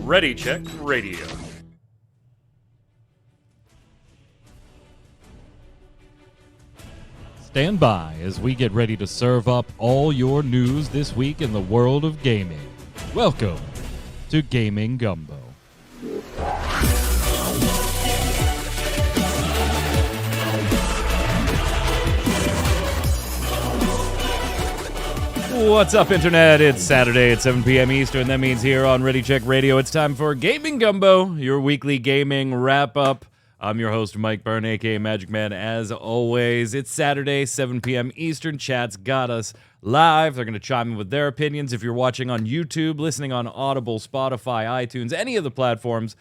Ready Check Radio. Stand by as we get ready to serve up all your news this week in the world of gaming. Welcome to Gaming Gumbo. What's up, Internet? It's Saturday at 7 p.m. Eastern. That means here on Ready Check Radio, it's time for Gaming Gumbo, your weekly gaming wrap-up. I'm your host, Mike Byrne, a.k.a. Magic Man. As always, it's Saturday, 7 p.m. Eastern. Chat's got us live. They're going to chime in with their opinions. If you're watching on YouTube, listening on Audible, Spotify, iTunes, any of the platforms,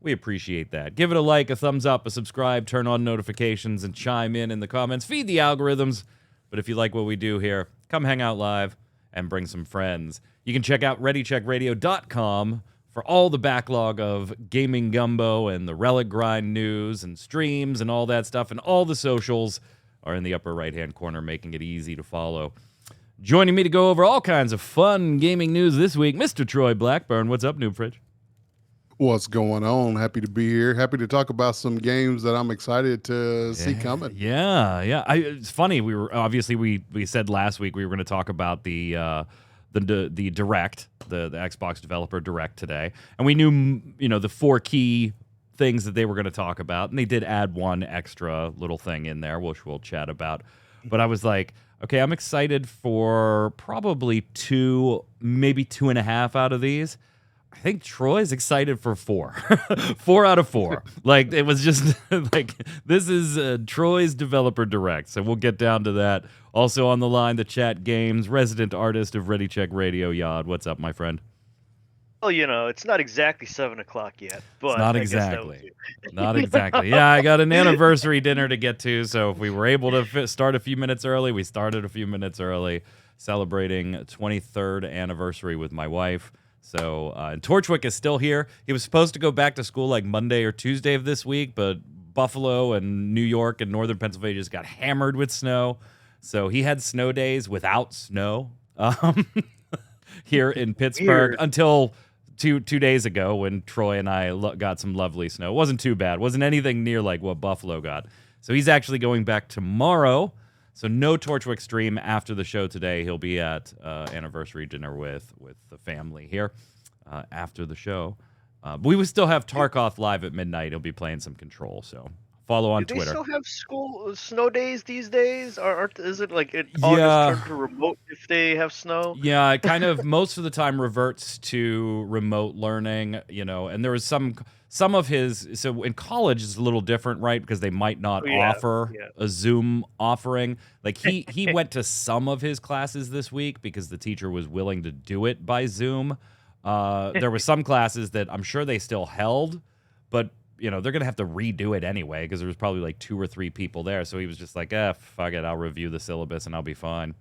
we appreciate that. Give it a like, a thumbs up, a subscribe, turn on notifications, and chime in the comments. Feed the algorithms. But if you like what we do here, come hang out live and bring some friends. You can check out ReadyCheckRadio.com for all the backlog of Gaming Gumbo and the Relic Grind news and streams and all that stuff, and all the socials are in the upper right-hand corner, making it easy to follow. Joining me to go over all kinds of fun gaming news this week, Mr. Troy Blackburn. What's up, Noob Fridge? What's going on? Happy to be here. Happy to talk about some games that I'm excited to see coming. Yeah. It's funny. We said last week we were going to talk about the Direct, the Xbox Developer Direct today, and we knew the four key things that they were going to talk about, and they did add one extra little thing in there, which we'll chat about. But I was like, okay, I'm excited for probably 2, maybe 2.5 out of these. I think Troy's excited for 4. 4 out of 4. Like, it was just like, this is Troy's Developer Direct. So we'll get down to that. Also on the line, the Chat Games resident artist of Ready Check Radio, Yad. What's up, my friend? Well, it's not exactly 7 o'clock yet, but it's not exactly. Not exactly. Yeah, I got an anniversary dinner to get to. So if we were able to start a few minutes early, we started a few minutes early, celebrating 23rd anniversary with my wife. So, and Torchwick is still here. He was supposed to go back to school like Monday or Tuesday of this week, but Buffalo and New York and northern Pennsylvania just got hammered with snow. So he had snow days without snow here in Pittsburgh until two days ago when Troy and I got some lovely snow. It wasn't too bad. It wasn't anything near like what Buffalo got. So he's actually going back tomorrow. So no Torchwick stream after the show today. He'll be at anniversary dinner with the family here after the show. But we would still have Tarkov live at midnight. He'll be playing some Control. So follow on Twitter. Do they still have snow days these days? Or is it like it all just turned to remote if they have snow? Yeah, it kind of most of the time reverts to remote learning, and there was some of his, so in college it's a little different, right? Because they might not offer a Zoom offering. Like he went to some of his classes this week because the teacher was willing to do it by Zoom. There were some classes that I'm sure they still held, but they're going to have to redo it anyway because there was probably like 2 or 3 people there. So he was just like, fuck it, I'll review the syllabus and I'll be fine.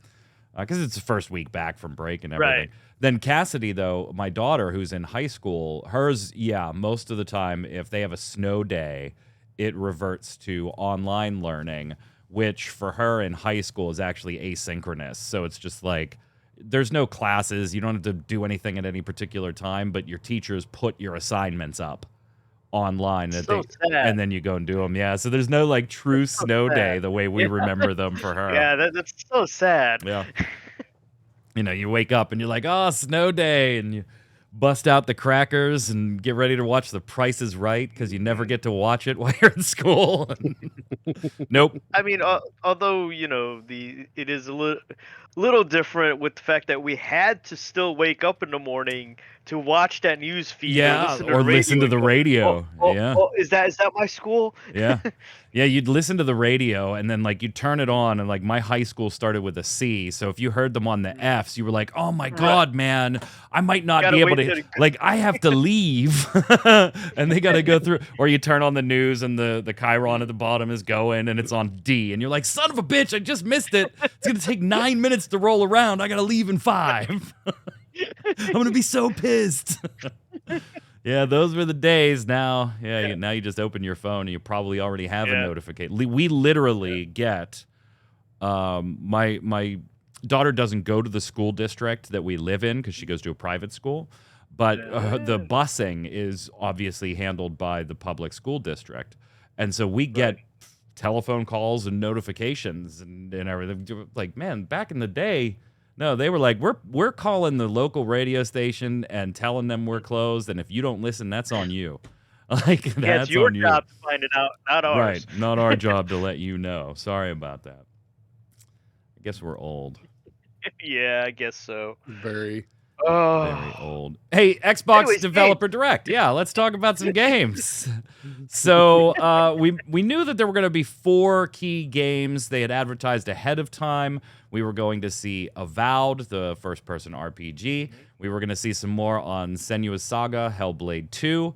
Because it's the first week back from break and everything. Right. Then Cassidy, though, my daughter, who's in high school, hers, most of the time, if they have a snow day, it reverts to online learning, which for her in high school is actually asynchronous. So it's just like, there's no classes. You don't have to do anything at any particular time, but your teachers put your assignments up online and then you go and do them. Yeah, so there's no like true snow day the way we remember them for her. Yeah, that's so sad. Yeah. You wake up and you're like, oh, snow day, and you bust out the crackers and get ready to watch The Price is Right because you never get to watch it while you're in school. Nope. I mean, although it is a little different with the fact that we had to still wake up in the morning to watch that news feed. Or listen to the radio. Is that my school? Yeah. You'd listen to the radio and then like you'd turn it on, and like my high school started with a C, so if you heard them on the Fs, you were like, oh my god, man, I might not be able to, like, I have to leave. And they gotta go through. Or you turn on the news and the chyron at the bottom is going and it's on D, and you're like, son of a bitch, I just missed it. It's gonna take 9 minutes to roll around. I gotta leave in 5. I'm gonna be so pissed. Yeah, those were the days. Now, now you just open your phone and you probably already have a notification. We literally get my daughter doesn't go to the school district that we live in because she goes to a private school. But the busing is obviously handled by the public school district. And so we get telephone calls and notifications and everything. Like, man, back in the day, no, they were like, we're calling the local radio station and telling them we're closed. And if you don't listen, that's on you. Like, that's it's your on job you. to find it out, not ours. Right, not our job to let you know. Sorry about that. I guess we're old. Yeah, I guess so. Very old. Hey, Xbox Developer Direct. Yeah, let's talk about some games. So we knew that there were going to be 4 key games they had advertised ahead of time. We were going to see Avowed, the first-person RPG. We were going to see some more on Senua's Saga, Hellblade 2.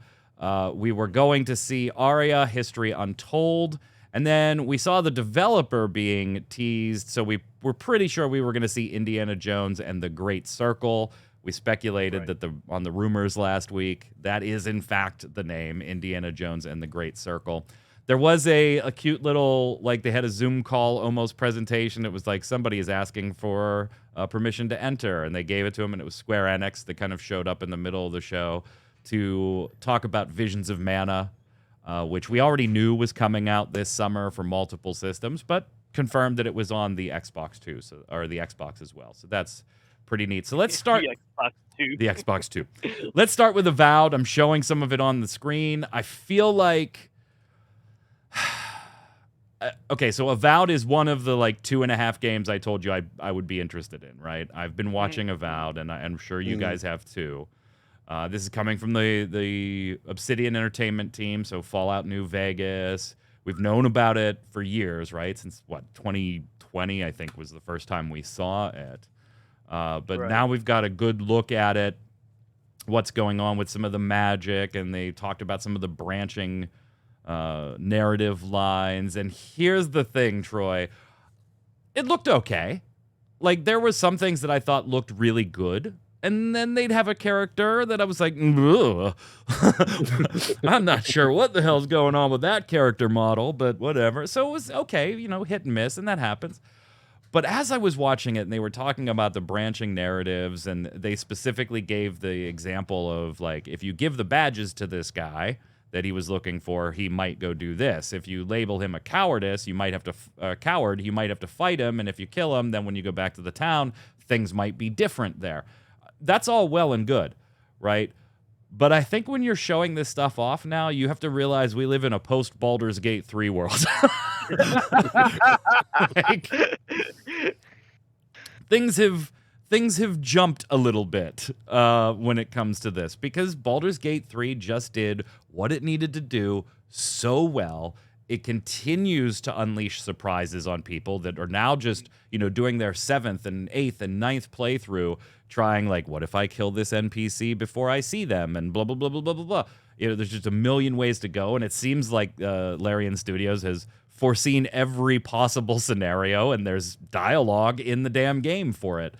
We were going to see Aria, History Untold. And then we saw the developer being teased, so we were pretty sure we were going to see Indiana Jones and the Great Circle. We speculated that on the rumors last week, that is in fact the name, Indiana Jones and the Great Circle. There was a cute little, like they had a Zoom call almost presentation. It was like somebody is asking for permission to enter, and they gave it to him, and it was Square Enix that kind of showed up in the middle of the show to talk about Visions of Mana, which we already knew was coming out this summer for multiple systems, but confirmed that it was on the Xbox too, or the Xbox as well. So that's pretty neat. So let's start the Xbox 2. Let's start with Avowed. I'm showing some of it on the screen. I feel like okay, so Avowed is one of the like 2.5 games I told you I would be interested in, right? I've been watching Avowed, and I'm sure you guys have too. This is coming from the Obsidian Entertainment team, so Fallout New Vegas. We've known about it for years, right? Since, 2020, I think, was the first time we saw it. But now we've got a good look at it, what's going on with some of the magic, and they talked about some of the branching narrative lines. And here's the thing, Troy. It looked okay. Like, there were some things that I thought looked really good. And then they'd have a character that I was like, ugh. I'm not sure what the hell's going on with that character model, but whatever. So it was okay, hit and miss, and that happens. But as I was watching it, and they were talking about the branching narratives, and they specifically gave the example of, like, if you give the badges to this guy that he was looking for, he might go do this. If you label him a cowardice, you might have to coward, you might have to fight him, and if you kill him, then when you go back to the town, things might be different there. That's all well and good, right? But I think when you're showing this stuff off now, you have to realize we live in a post-Baldur's Gate 3 world. Like, things have jumped a little bit when it comes to this, because Baldur's Gate 3 just did what it needed to do so well. It continues to unleash surprises on people that are now just, doing their 7th and 8th and 9th playthrough, trying like, what if I kill this NPC before I see them, and blah, blah, blah, blah, blah, blah, blah. There's just a million ways to go, and it seems like Larian Studios has foreseen every possible scenario, and there's dialogue in the damn game for it.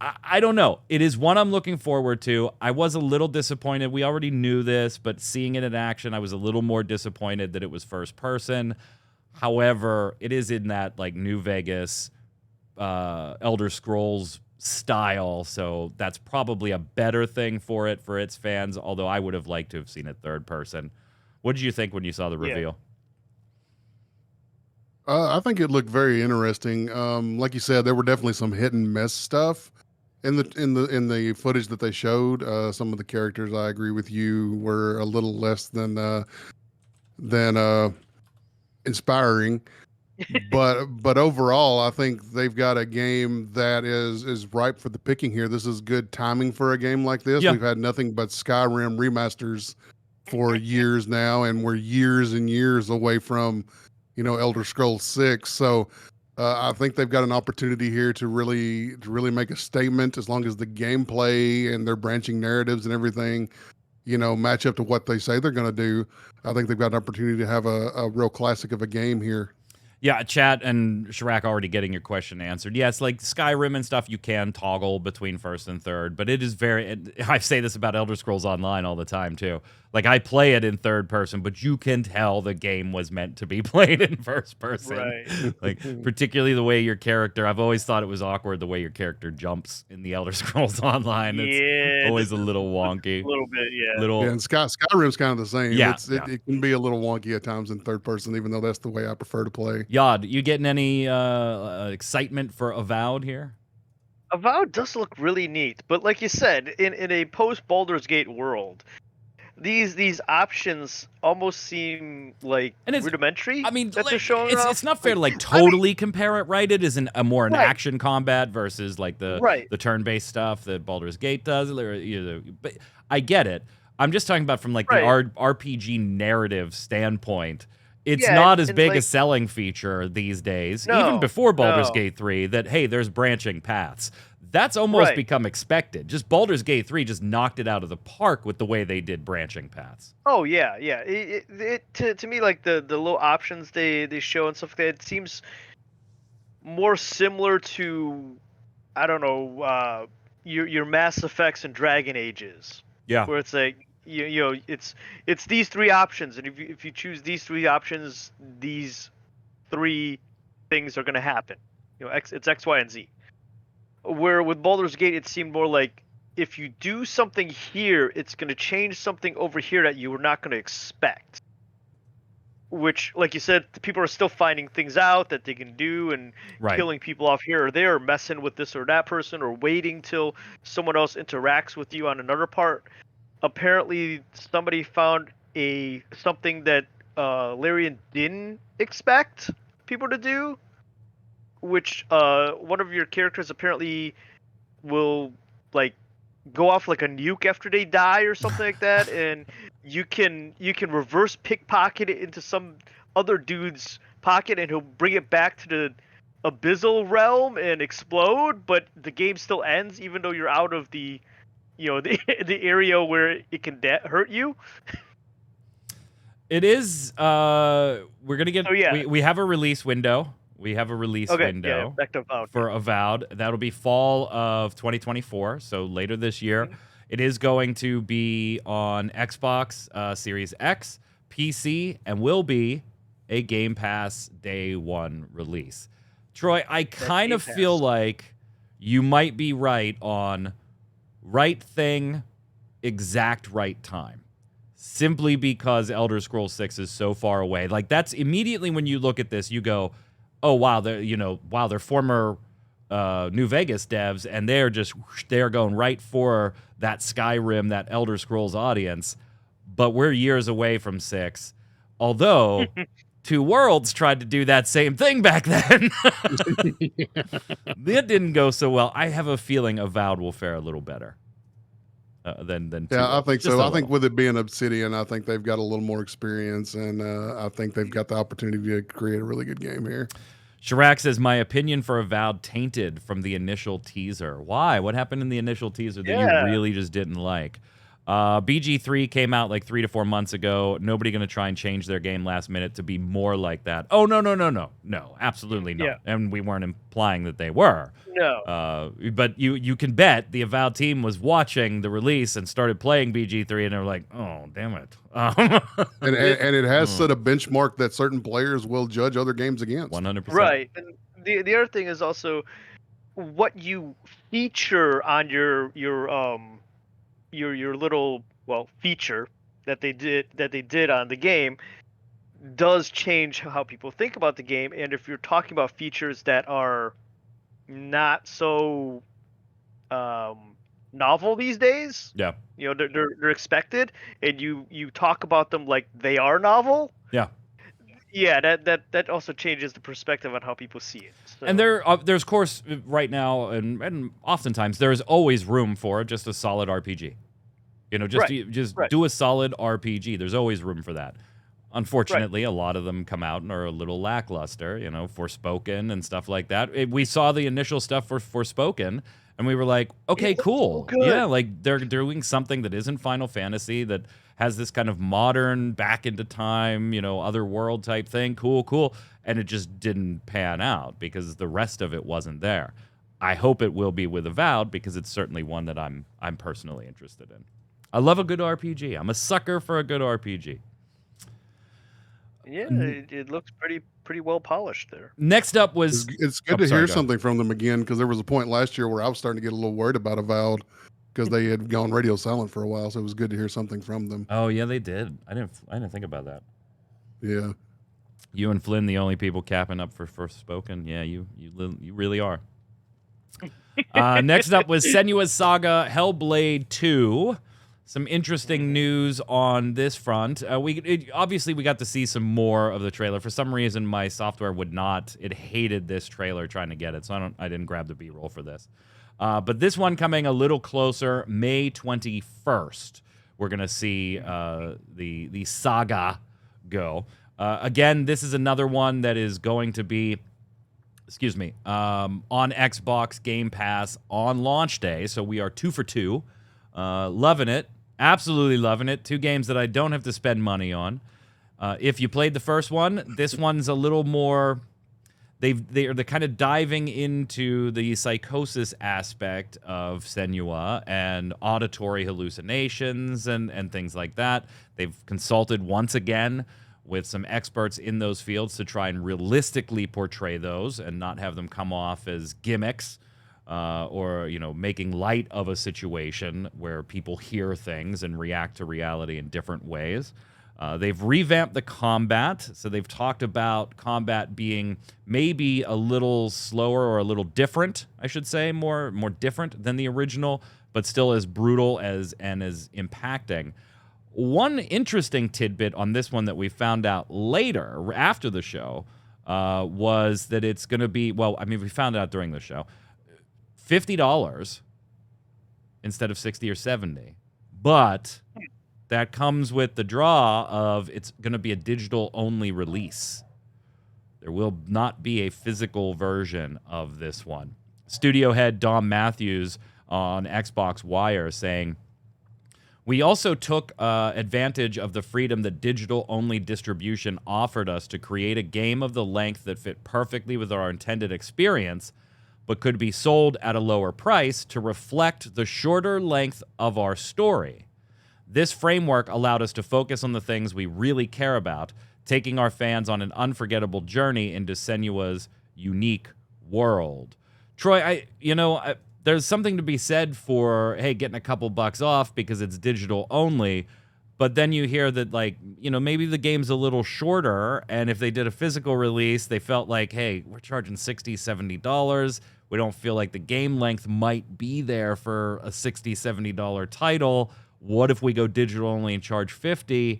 I don't know. It is one I'm looking forward to. I was a little disappointed. We already knew this, but seeing it in action, I was a little more disappointed that it was first person. However, it is in that like New Vegas, Elder Scrolls style, so that's probably a better thing for its fans, although I would have liked to have seen it third person. What did you think when you saw the reveal? I think it looked very interesting. Like you said, there were definitely some hit and miss stuff in the footage that they showed. Some of the characters, I agree with you, were a little less than inspiring. but overall, I think they've got a game that is ripe for the picking here. This is good timing for a game like this. Yeah. We've had nothing but Skyrim remasters for years now, and we're years and years away from Elder Scrolls 6. So I think they've got an opportunity here to really make a statement, as long as the gameplay and their branching narratives and everything, match up to what they say they're going to do. I think they've got an opportunity to have a real classic of a game here. Yeah, chat and Shirak already getting your question answered. Yes, like Skyrim and stuff, you can toggle between first and third, but it is I say this about Elder Scrolls Online all the time, too. Like, I play it in third person, but you can tell the game was meant to be played in first person. Right. Like, particularly the way your character, I've always thought it was awkward the way your character jumps in the Elder Scrolls Online. It's always a little wonky. A little bit, yeah. Yeah, and Skyrim's kind of the same. Yeah, It can be a little wonky at times in third person, even though that's the way I prefer to play. Yod, you getting any excitement for Avowed here? Avowed does look really neat, but like you said, in a post Baldur's Gate world, these options almost seem like rudimentary. I mean, that they're showing off. It's not fair to like totally compare it, right? It isn't more an action combat versus like the turn-based stuff that Baldur's Gate does. But I get it. I'm just talking about from like the RPG narrative standpoint. It's not as big a selling feature these days, even before Baldur's Gate 3, that, hey, there's branching paths. That's almost become expected. Just Baldur's Gate 3 just knocked it out of the park with the way they did branching paths. Oh, yeah. To me, like, the little options they show and stuff like that, it seems more similar to, I don't know, your Mass Effects and Dragon Ages. Yeah. Where it's like, you know, it's these three options, and if you choose these three options, these three things are going to happen. You know, it's X, Y, and Z. Where with Baldur's Gate, it seemed more like if you do something here, it's going to change something over here that you were not going to expect. Which, like you said, people are still finding things out that they can do and killing people off here or there, or messing with this or that person, or waiting till someone else interacts with you on another part. Apparently, somebody found something that Larian didn't expect people to do, which one of your characters apparently will like go off like a nuke after they die or something like that, and you can reverse pickpocket it into some other dude's pocket, and he'll bring it back to the abyssal realm and explode, but the game still ends even though you're out of the the area where it can hurt you. It is. We're gonna get. We have a release window. We have a release window for Avowed. That'll be fall of 2024, so later this year. Mm-hmm. It is going to be on Xbox Series X, PC, and will be a Game Pass Day 1 release. Troy, I kind of feel like you might be right on right thing, exact right time. Simply because Elder Scrolls 6 is so far away. Like, that's immediately when you look at this, you go, oh, wow, they're former New Vegas devs, and they're going right for that Skyrim, that Elder Scrolls audience. But we're years away from 6. Although Two Worlds tried to do that same thing back then. It didn't go so well. I have a feeling Avowed will fare a little better than Two Worlds. I think so. I think with it being Obsidian, I think they've got a little more experience, and I think they've got the opportunity to create a really good game here. Shirak says, my opinion for Avowed tainted from the initial teaser. Why? What happened in the initial teaser that you really just didn't like? BG3 came out like 3 to 4 months ago. Nobody going to try and change their game last minute to be more like that. Oh, no, absolutely not. Yeah. And we weren't implying that they were. No. But you can bet the Avowed team was watching the release and started playing BG3, and they were like, oh, damn it. and it has set a benchmark that certain players will judge other games against. 100%. Right. And the other thing is also what you feature on your little feature that they did on the game does change how people think about the game. And if you're talking about features that are not so novel these days, they're expected, and you talk about them like they are novel, that also changes the perspective on how people see it. So. And there's course right now, and oftentimes there is always room for just a solid RPG. Just do a solid RPG. There's always room for that. Unfortunately, a lot of them come out and are a little lackluster. Forspoken and stuff like that. We saw the initial stuff for Forspoken, and we were like, okay, cool. Yeah, like they're doing something that isn't Final Fantasy, that has this kind of modern, back into time, other world type thing. Cool. and it just didn't pan out because the rest of it wasn't there. I hope it will be with Avowed because it's certainly one that I'm personally interested in. I love a good RPG. I'm a sucker for a good RPG. Yeah, it looks pretty well polished there. Next up was... It's good to hear something from them again, because there was a point last year where I was starting to get a little worried about Avowed because they had gone radio silent for a while, so it was good to hear something from them. Oh, yeah, they did. I didn't think about that. Yeah. You and Flynn, the only people capping up for First Spoken. Yeah, you really are. Next up was Senua's Saga Hellblade 2. Some interesting news on this front. Obviously, we got to see some more of the trailer. For some reason, my software would not. It hated this trailer trying to get it, so I didn't grab the B-roll for this. But this one coming a little closer, May 21st. We're going to see the Saga go. Again, this is another one that is going to be, on Xbox Game Pass on launch day. So we are 2 for 2. Loving it. Absolutely loving it. 2 games that I don't have to spend money on. If you played the first one, this one's a little more... They're kind of diving into the psychosis aspect of Senua and auditory hallucinations and things like that. They've consulted once again with some experts in those fields to try and realistically portray those and not have them come off as gimmicks or, making light of a situation where people hear things and react to reality in different ways. They've revamped the combat, so they've talked about combat being maybe a little slower or a little different, I should say, more different than the original, but still as brutal and as impacting. One interesting tidbit on this one that we found out later, after the show, was that it's going to be, we found out during the show, $50 instead of $60 or $70. But that comes with the draw of it's going to be a digital-only release. There will not be a physical version of this one. Studio head Dom Matthews on Xbox Wire saying, "We also took advantage of the freedom that digital-only distribution offered us to create a game of the length that fit perfectly with our intended experience, but could be sold at a lower price to reflect the shorter length of our story. This framework allowed us to focus on the things we really care about, taking our fans on an unforgettable journey into Senua's unique world." Troy, there's something to be said for, hey, getting a couple bucks off because it's digital only, but then you hear that, maybe the game's a little shorter, and if they did a physical release, they felt like, hey, we're charging $60, $70. We don't feel like the game length might be there for a $60, $70 title. What if we go digital only and charge $50?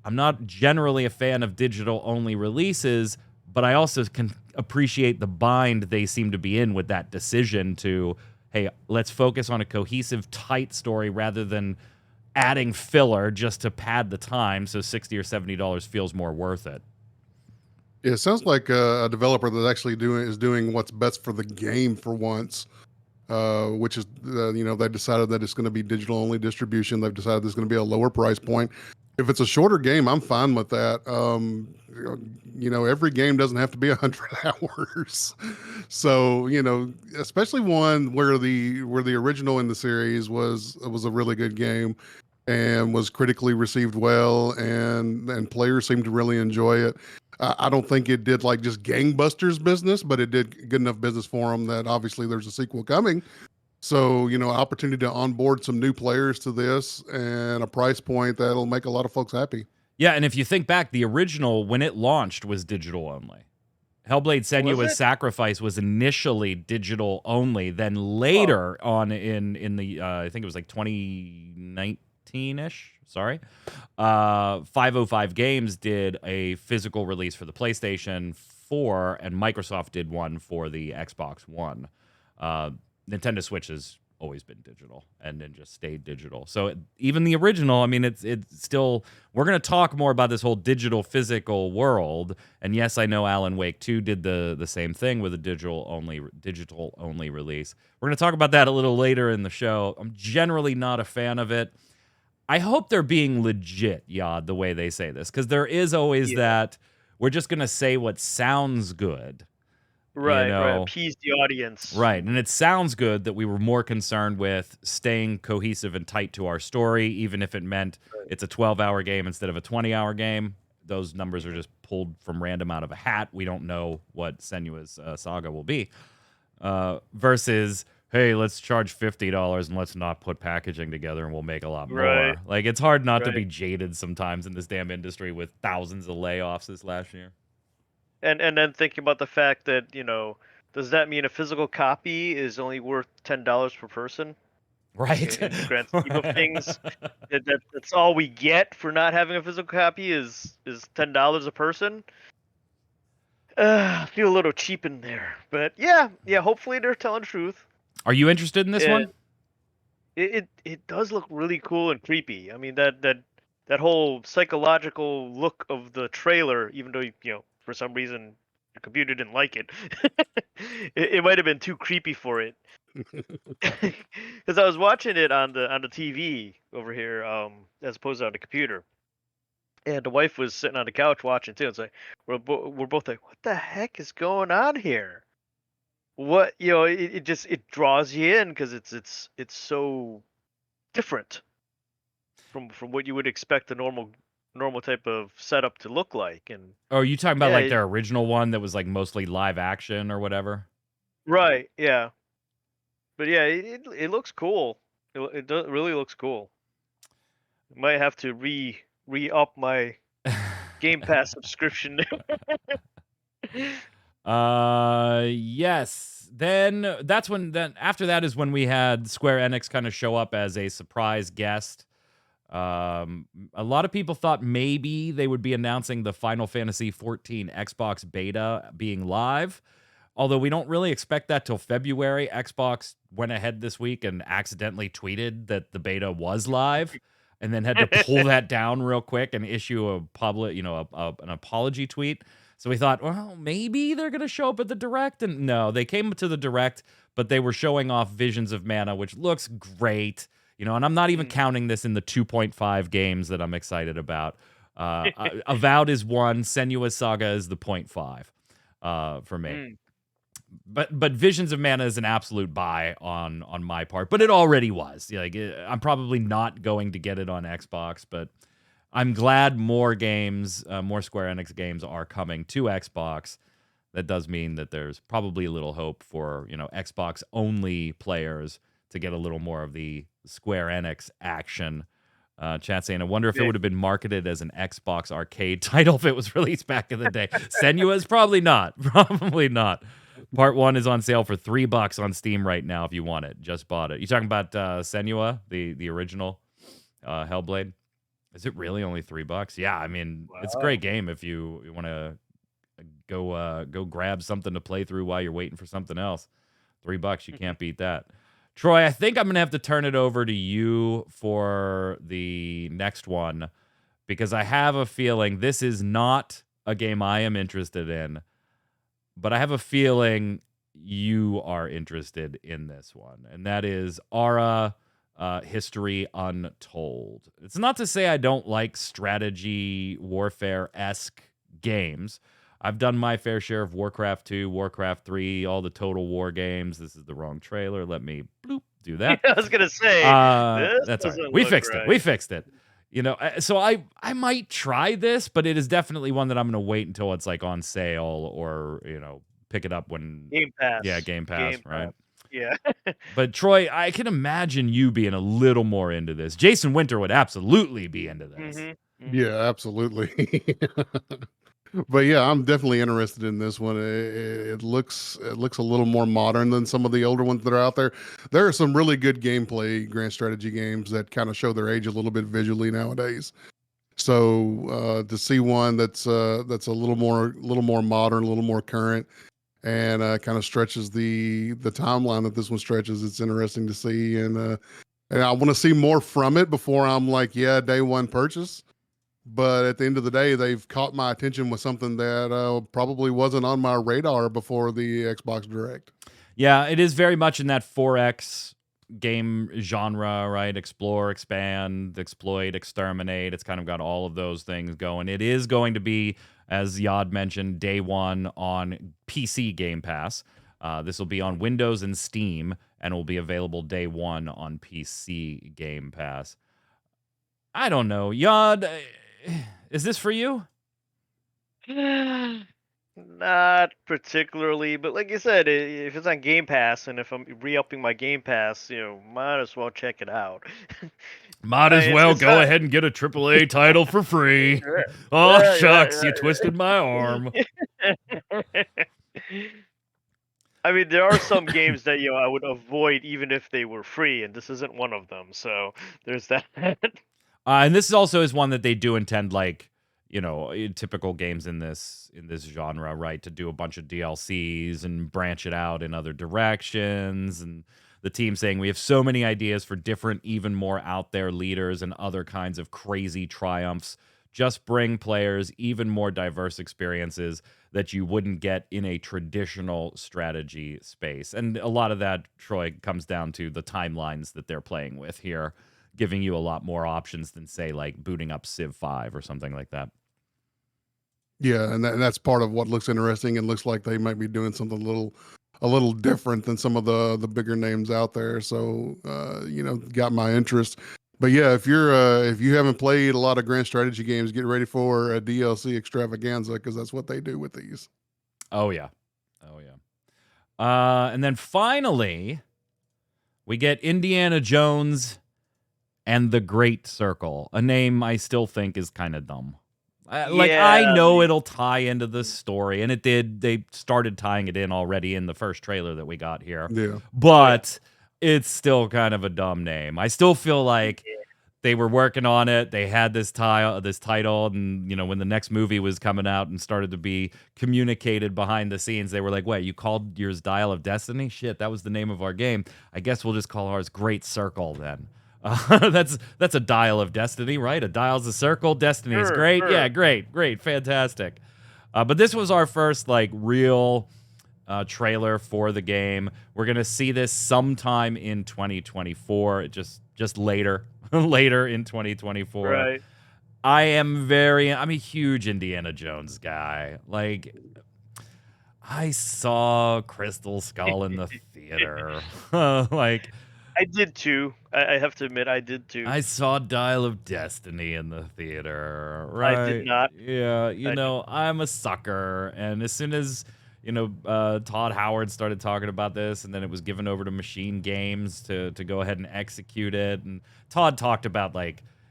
I'm not generally a fan of digital only releases, but I also can appreciate the bind they seem to be in with that decision to, hey, let's focus on a cohesive, tight story rather than adding filler just to pad the time, so $60 or $70 feels more worth it. Yeah, it sounds like a developer that's actually doing what's best for the game for once. Which is, they decided that it's going to be digital-only distribution. They've decided there's going to be a lower price point. If it's a shorter game, I'm fine with that. Every game doesn't have to be 100 hours. So, especially one where the original in the series was a really good game and was critically received well, and players seemed to really enjoy it. I don't think it did just gangbusters business, but it did good enough business for them that obviously there's a sequel coming. So, opportunity to onboard some new players to this and a price point that'll make a lot of folks happy. Yeah, and if you think back, the original, when it launched, was digital only. Hellblade Senua's Sacrifice was initially digital only, then later on in the, I think it was 2019-ish. Sorry. 505 Games did a physical release for the PlayStation 4, and Microsoft did one for the Xbox One. Nintendo Switch has always been digital and then just stayed digital. So even the original, it's still... We're going to talk more about this whole digital physical world. And yes, I know Alan Wake 2 did the same thing with a digital only release. We're going to talk about that a little later in the show. I'm generally not a fan of it. I hope they're being legit, Yad, the way they say this, because there is always that we're just gonna say what sounds good. Right, right. Appease the audience. Right, and it sounds good that we were more concerned with staying cohesive and tight to our story, even if it meant it's a 12-hour game instead of a 20-hour game. Those numbers are just pulled from random out of a hat. We don't know what Senua's Saga will be. Versus, hey, let's charge $50 and let's not put packaging together and we'll make a lot more. Like, it's hard not to be jaded sometimes in this damn industry with thousands of layoffs this last year. And then thinking about the fact that, does that mean a physical copy is only worth $10 per person? Right. In the grand scheme of things, that's all we get for not having a physical copy is $10 a person. I feel a little cheap in there, but yeah. Hopefully they're telling the truth. Are you interested in this one? It does look really cool and creepy. I mean that whole psychological look of the trailer, even though for some reason the computer didn't like it. It might have been too creepy for it. Because I was watching it on the TV over here, as opposed to on the computer, and the wife was sitting on the couch watching too. It's like we're both like, what the heck is going on here? What it just draws you in because it's so different from what you would expect the normal type of setup to look like. And oh, are you talking about like their original one that was like mostly live action or whatever? Right. Yeah. But yeah, it looks cool. It really looks cool. Might have to re-up my Game Pass subscription. Yes. Then after that is when we had Square Enix kind of show up as a surprise guest. A lot of people thought maybe they would be announcing the Final Fantasy XIV Xbox beta being live. Although we don't really expect that till February. Xbox went ahead this week and accidentally tweeted that the beta was live and then had to pull that down real quick and issue a public, an apology tweet. So we thought, well, maybe they're going to show up at the Direct. And no, they came to the Direct, but they were showing off Visions of Mana, which looks great. And I'm not even counting this in the 2.5 games that I'm excited about. Avowed is 1, Senua's Saga is the 0.5 for me. But Visions of Mana is an absolute buy on my part, but it already was. Like, I'm probably not going to get it on Xbox, but I'm glad more games, more Square Enix games are coming to Xbox. That does mean that there's probably a little hope for, Xbox only players to get a little more of the Square Enix action. Chat saying, I wonder if it would have been marketed as an Xbox arcade title if it was released back in the day. Senua's probably not. Probably not. Part 1 is on sale for $3 on Steam right now if you want it. Just bought it. You talking about Senua, the original Hellblade? Is it really only $3? Yeah, I mean, it's a great game if you want to go grab something to play through while you're waiting for something else. $3, you can't beat that. Troy, I think I'm going to have to turn it over to you for the next one because I have a feeling this is not a game I am interested in, but I have a feeling you are interested in this one, and that is Aura History Untold. It's not to say I don't like strategy warfare-esque games. I've done my fair share of Warcraft 2, Warcraft 3, all the Total War games. This is the wrong trailer. Let me do that. I was going to say, that's all right. We fixed it. We fixed it. So I might try this, but it is definitely one that I'm going to wait until it's like on sale or, pick it up when Game Pass. Yeah, Game Pass, right? Yeah. But Troy, I can imagine you being a little more into this. Jason Winter would absolutely be into this. Yeah, absolutely. But yeah, I'm definitely interested in this one. It looks a little more modern than some of the older ones that are out there. There are some really good gameplay grand strategy games that kind of show their age a little bit visually nowadays. So to see one that's a little more modern, a little more current, and kind of stretches the timeline that this one stretches, it's interesting to see. And I want to see more from it before I'm like, yeah, day one purchase. But at the end of the day, they've caught my attention with something that probably wasn't on my radar before the Xbox Direct. Yeah, it is very much in that 4X game genre, right? Explore, expand, exploit, exterminate. It's kind of got all of those things going. It is going to be as Yad mentioned, day one on PC Game Pass. This will be on Windows and Steam, and will be available day one on PC Game Pass. I don't know. Yad, is this for you? Not particularly, but like you said, if it's on Game Pass, and if I'm re-upping my Game Pass, might as well check it out. Might as well go ahead and get a AAA title for free. Oh, shucks, you twisted my arm. I mean, there are some games that I would avoid even if they were free, and this isn't one of them. So there's that. And this also is one that they do intend, like, typical games in this genre, right, to do a bunch of DLCs and branch it out in other directions. And the team saying we have so many ideas for different, even more out there leaders and other kinds of crazy triumphs. Just bring players even more diverse experiences that you wouldn't get in a traditional strategy space. And a lot of that, Troy, comes down to the timelines that they're playing with here, giving you a lot more options than, say, like booting up Civ 5 or something like that. Yeah, and that's part of what looks interesting, and looks like they might be doing something a little different than some of the bigger names out there. So got my interest. But yeah, if you haven't played a lot of grand strategy games, get ready for a DLC extravaganza, because that's what they do with these. Oh yeah. And then finally, we get Indiana Jones and the Great Circle, a name I still think is kind of dumb. I know it'll tie into the story, and it did. They started tying it in already in the first trailer that we got here. Yeah. But it's still kind of a dumb name. I still feel like they were working on it. They had this title, and when the next movie was coming out and started to be communicated behind the scenes, they were like, "Wait, you called yours Dial of Destiny? Shit, that was the name of our game. I guess we'll just call ours Great Circle then." That's a dial of destiny, right? A dial's a circle. Destiny's great. Sure. Yeah, great, fantastic. But this was our first real trailer for the game. We're gonna see this sometime in 2024. Just later in 2024. Right. I'm a huge Indiana Jones guy. I saw Crystal Skull in the theater. I did too. I have to admit, I did too. I saw Dial of Destiny in the theater, right? I did not. Yeah, I'm a sucker. And as soon as, Todd Howard started talking about this, and then it was given over to Machine Games to go ahead and execute it. And Todd talked about,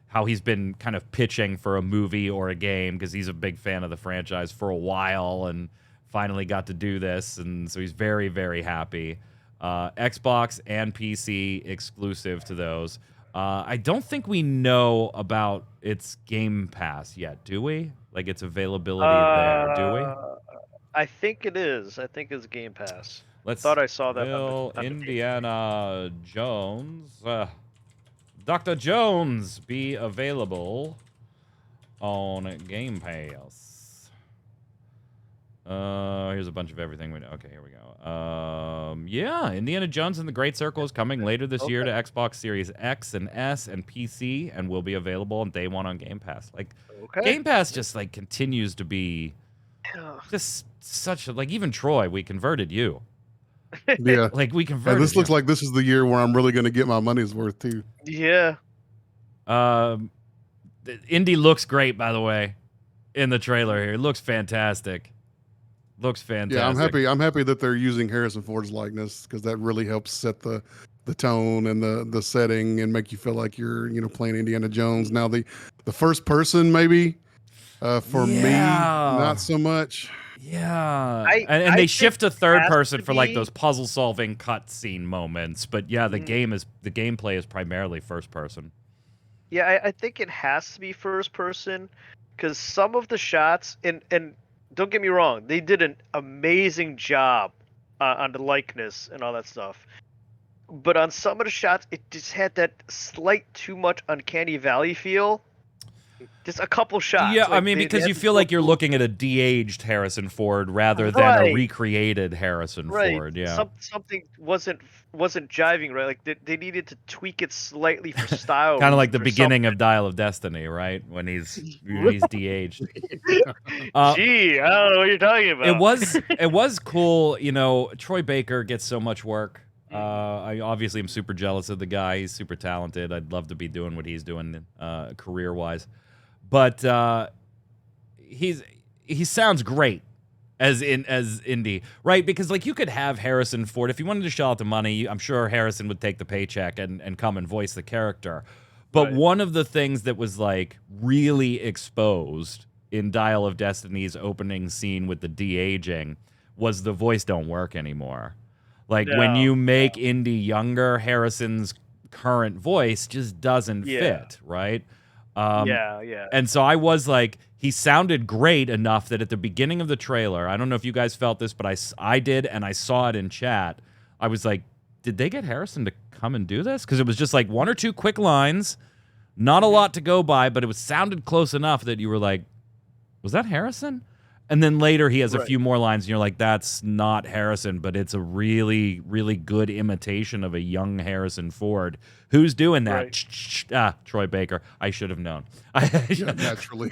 how he's been kind of pitching for a movie or a game, because he's a big fan of the franchise for a while, and finally got to do this. And so he's very, very happy. Xbox and PC exclusive to those. I don't think we know about its Game Pass yet, do we? Its availability there, do we? I think it is. I think it's Game Pass. Thought I saw that. Will Indiana Jones, Dr. Jones, be available on Game Pass? Here's a bunch of everything we know. Okay, here we go. Yeah, Indiana Jones and the Great Circle is coming later this year to Xbox Series X and S and PC, and will be available on day one on Game Pass. Game Pass just continues to be just such a even Troy, we converted you. Yeah, we converted. And this looks like this is the year where I'm really going to get my money's worth too. Yeah. Indy looks great, by the way, in the trailer here. It looks fantastic. Yeah, I'm happy that they're using Harrison Ford's likeness, because that really helps set the tone and the setting, and make you feel like you're playing Indiana Jones. Now the first person maybe for me not so much. Yeah, and they shift to third person for those puzzle solving cutscene moments. But yeah, the gameplay is primarily first person. Yeah, I think it has to be first person, because some of the shots and don't get me wrong, they did an amazing job on the likeness and all that stuff. But on some of the shots, it just had that slight too much uncanny valley feel. just a couple shots. Yeah, like, I mean, because you feel like you're looking at a de-aged Harrison Ford rather than a recreated Harrison Ford. Yeah, something wasn't jiving right. Like they needed to tweak it slightly for style. kind of like the or beginning something. of Dial of Destiny, right? When he's de-aged. Gee, I don't know what you're talking about. It was cool. You know, Troy Baker gets so much work. I obviously am super jealous of the guy. He's super talented. I'd love to be doing what he's doing career-wise. But he sounds great as Indy, right? Because like you could have Harrison Ford if you wanted to shell out the money. I'm sure Harrison would take the paycheck and come and voice the character. But one of the things that was like really exposed in Dial of Destiny's opening scene with the de-aging was the voice don't work anymore. Like when you make Indy younger, Harrison's current voice just doesn't fit, right? And so I was like, he sounded great enough that at the beginning of the trailer, I don't know if you guys felt this, but I did, and I saw it in chat. I was like, did they get Harrison to come and do this? Because it was just like one or two quick lines, not a lot to go by, but it was sounded close enough that you were like, was that Harrison? And then later he has a few more lines, and you're like, that's not Harrison, but it's a really, really good imitation of a young Harrison Ford. Who's doing that? Troy Baker. I should have known. Naturally.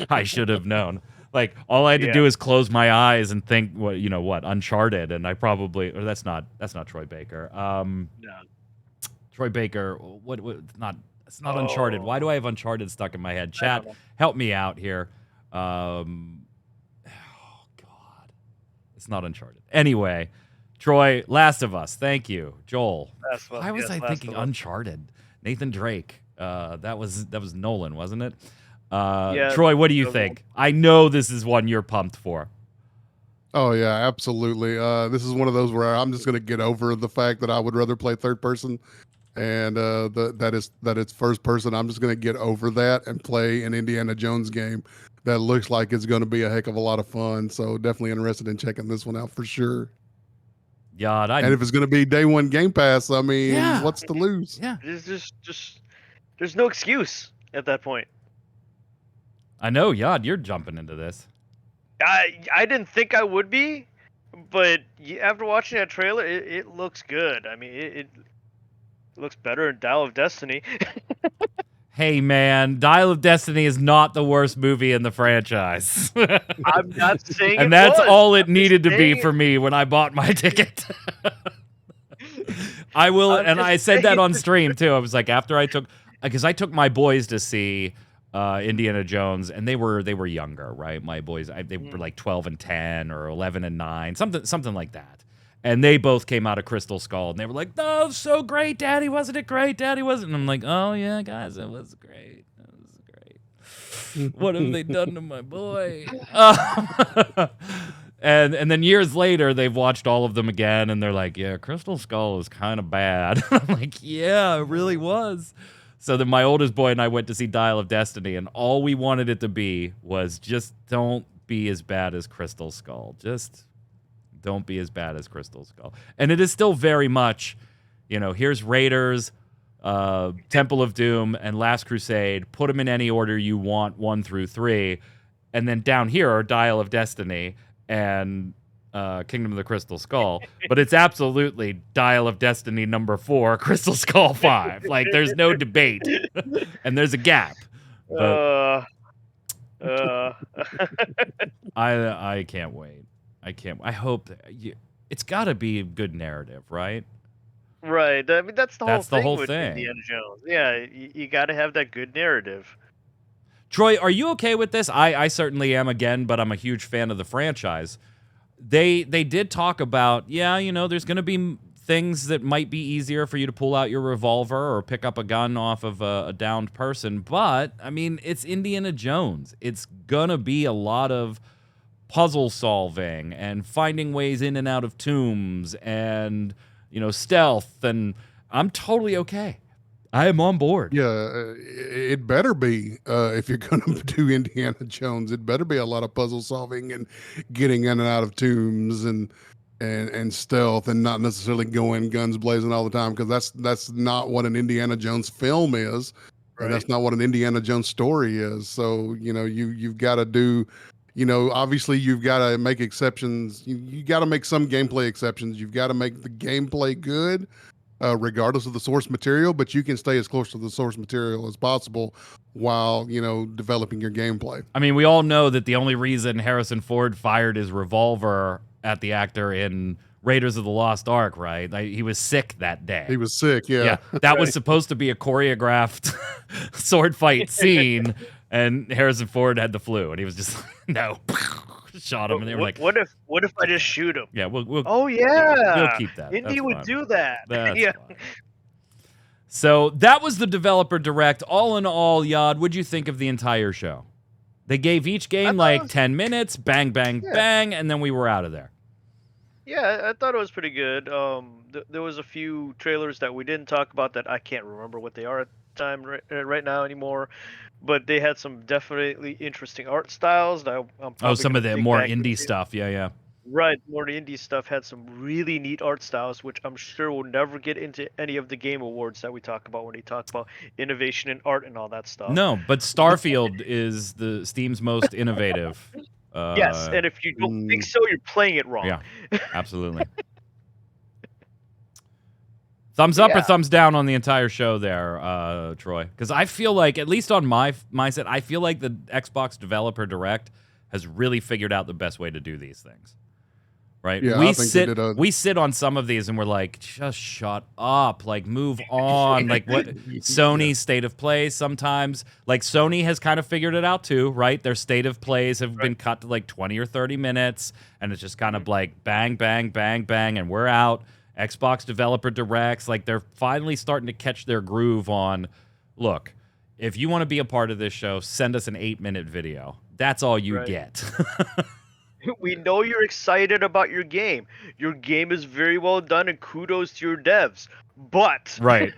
I should have known. Like, all I had to do is close my eyes and think, Uncharted, and I probably, or that's not Troy Baker. No. Troy Baker, it's not Uncharted. Why do I have Uncharted stuck in my head? Chat, help me out here. It's not Uncharted. Anyway, Troy, Last of Us. Thank you, Joel. Why was I thinking Uncharted? Nathan Drake. That was Nolan, wasn't it? Troy, what do you think? I know this is one you're pumped for. Oh yeah, absolutely. This is one of those where I'm just gonna get over the fact that I would rather play third person, and that it's first person. I'm just gonna get over that and play an Indiana Jones game that looks like it's going to be a heck of a lot of fun. So definitely interested in checking this one out for sure. Yeah, and if it's going to be day one Game Pass, I mean, what's to lose? Yeah, there's no excuse at that point. I know, Yad, you're jumping into this. I didn't think I would be, but after watching that trailer, it looks good. I mean, it looks better than Dial of Destiny. Hey, man, Dial of Destiny is not the worst movie in the franchise. I'm not saying and that's all it needed to be for me when I bought my ticket. I will, and I said that on stream, too. I was like, because I took my boys to see Indiana Jones, and they were younger, right? My boys, they were like 12 and 10 or 11 and 9, something like that. And they both came out of Crystal Skull, and they were like, "Oh, so great, Daddy! Wasn't it great, Daddy? Wasn't?" And I'm like, "Oh yeah, guys, it was great. It was great. What have they done to my boy?" And then years later, they've watched all of them again, and they're like, "Yeah, Crystal Skull is kind of bad." I'm like, "Yeah, it really was." So then my oldest boy and I went to see Dial of Destiny, and all we wanted it to be was just don't be as bad as Crystal Skull. Just don't be as bad as Crystal Skull. And it is still very much, here's Raiders, Temple of Doom, and Last Crusade. Put them in any order you want, 1 through 3. And then down here are Dial of Destiny and Kingdom of the Crystal Skull. But it's absolutely Dial of Destiny number 4, Crystal Skull 5. Like, there's no debate. And there's a gap. But I can't wait. I hope it's got to be a good narrative, right? Right. I mean, that's the whole thing with thing. Indiana Jones. Yeah, you got to have that good narrative. Troy, are you okay with this? I certainly am again, but I'm a huge fan of the franchise. They did talk about, there's going to be things that might be easier for you to pull out your revolver or pick up a gun off of a downed person. But, I mean, it's Indiana Jones. It's going to be a lot of puzzle solving and finding ways in and out of tombs and, stealth. And I'm totally okay. I am on board. Yeah, it better be. If you're going to do Indiana Jones, it better be a lot of puzzle solving and getting in and out of tombs and stealth, and not necessarily going guns blazing all the time, because that's not what an Indiana Jones film is. And that's not what an Indiana Jones story is. So, you've got to do, obviously you've got to make exceptions. You got to make some gameplay exceptions. You've got to make the gameplay good, regardless of the source material, but you can stay as close to the source material as possible while, developing your gameplay. I mean, we all know that the only reason Harrison Ford fired his revolver at the actor in Raiders of the Lost Ark, right? He was sick that day. He was sick, yeah. That was supposed to be a choreographed sword fight scene, and Harrison Ford had the flu, and he was just no, shot him, and they were like, "What if I just shoot him?" Yeah, we'll we'll keep that. Indy would do that. That's fine. So that was the developer direct. All in all, Yod, what'd you think of the entire show? They gave each game 10 minutes, bang, bang, bang, and then we were out of there. Yeah, I thought it was pretty good. There was a few trailers that we didn't talk about that I can't remember what they are at the time right now anymore, but they had some definitely interesting art styles. Some of the more indie stuff. Yeah. Right, more indie stuff had some really neat art styles, which I'm sure will never get into any of the game awards that we talk about when we talk about innovation in art and all that stuff. No, but Starfield is the Steam's most innovative. Yes, and if you don't think so, you're playing it wrong. Yeah, absolutely. Thumbs up or thumbs down on the entire show there, Troy? Because I feel like, at least on my mindset, I feel like the Xbox Developer Direct has really figured out the best way to do these things. Right? Yeah, we sit on some of these and we're like, just shut up. Like, move on. Like, what Sony's state of play sometimes. Like, Sony has kind of figured it out too, right? Their state of plays have been cut to like 20 or 30 minutes, and it's just kind of like bang, bang, bang, bang, and we're out. Xbox Developer Directs, like, they're finally starting to catch their groove on, look, if you want to be a part of this show, send us an 8-minute video. That's all you get. We know you're excited about your game. Your game is very well done, and kudos to your devs. But right,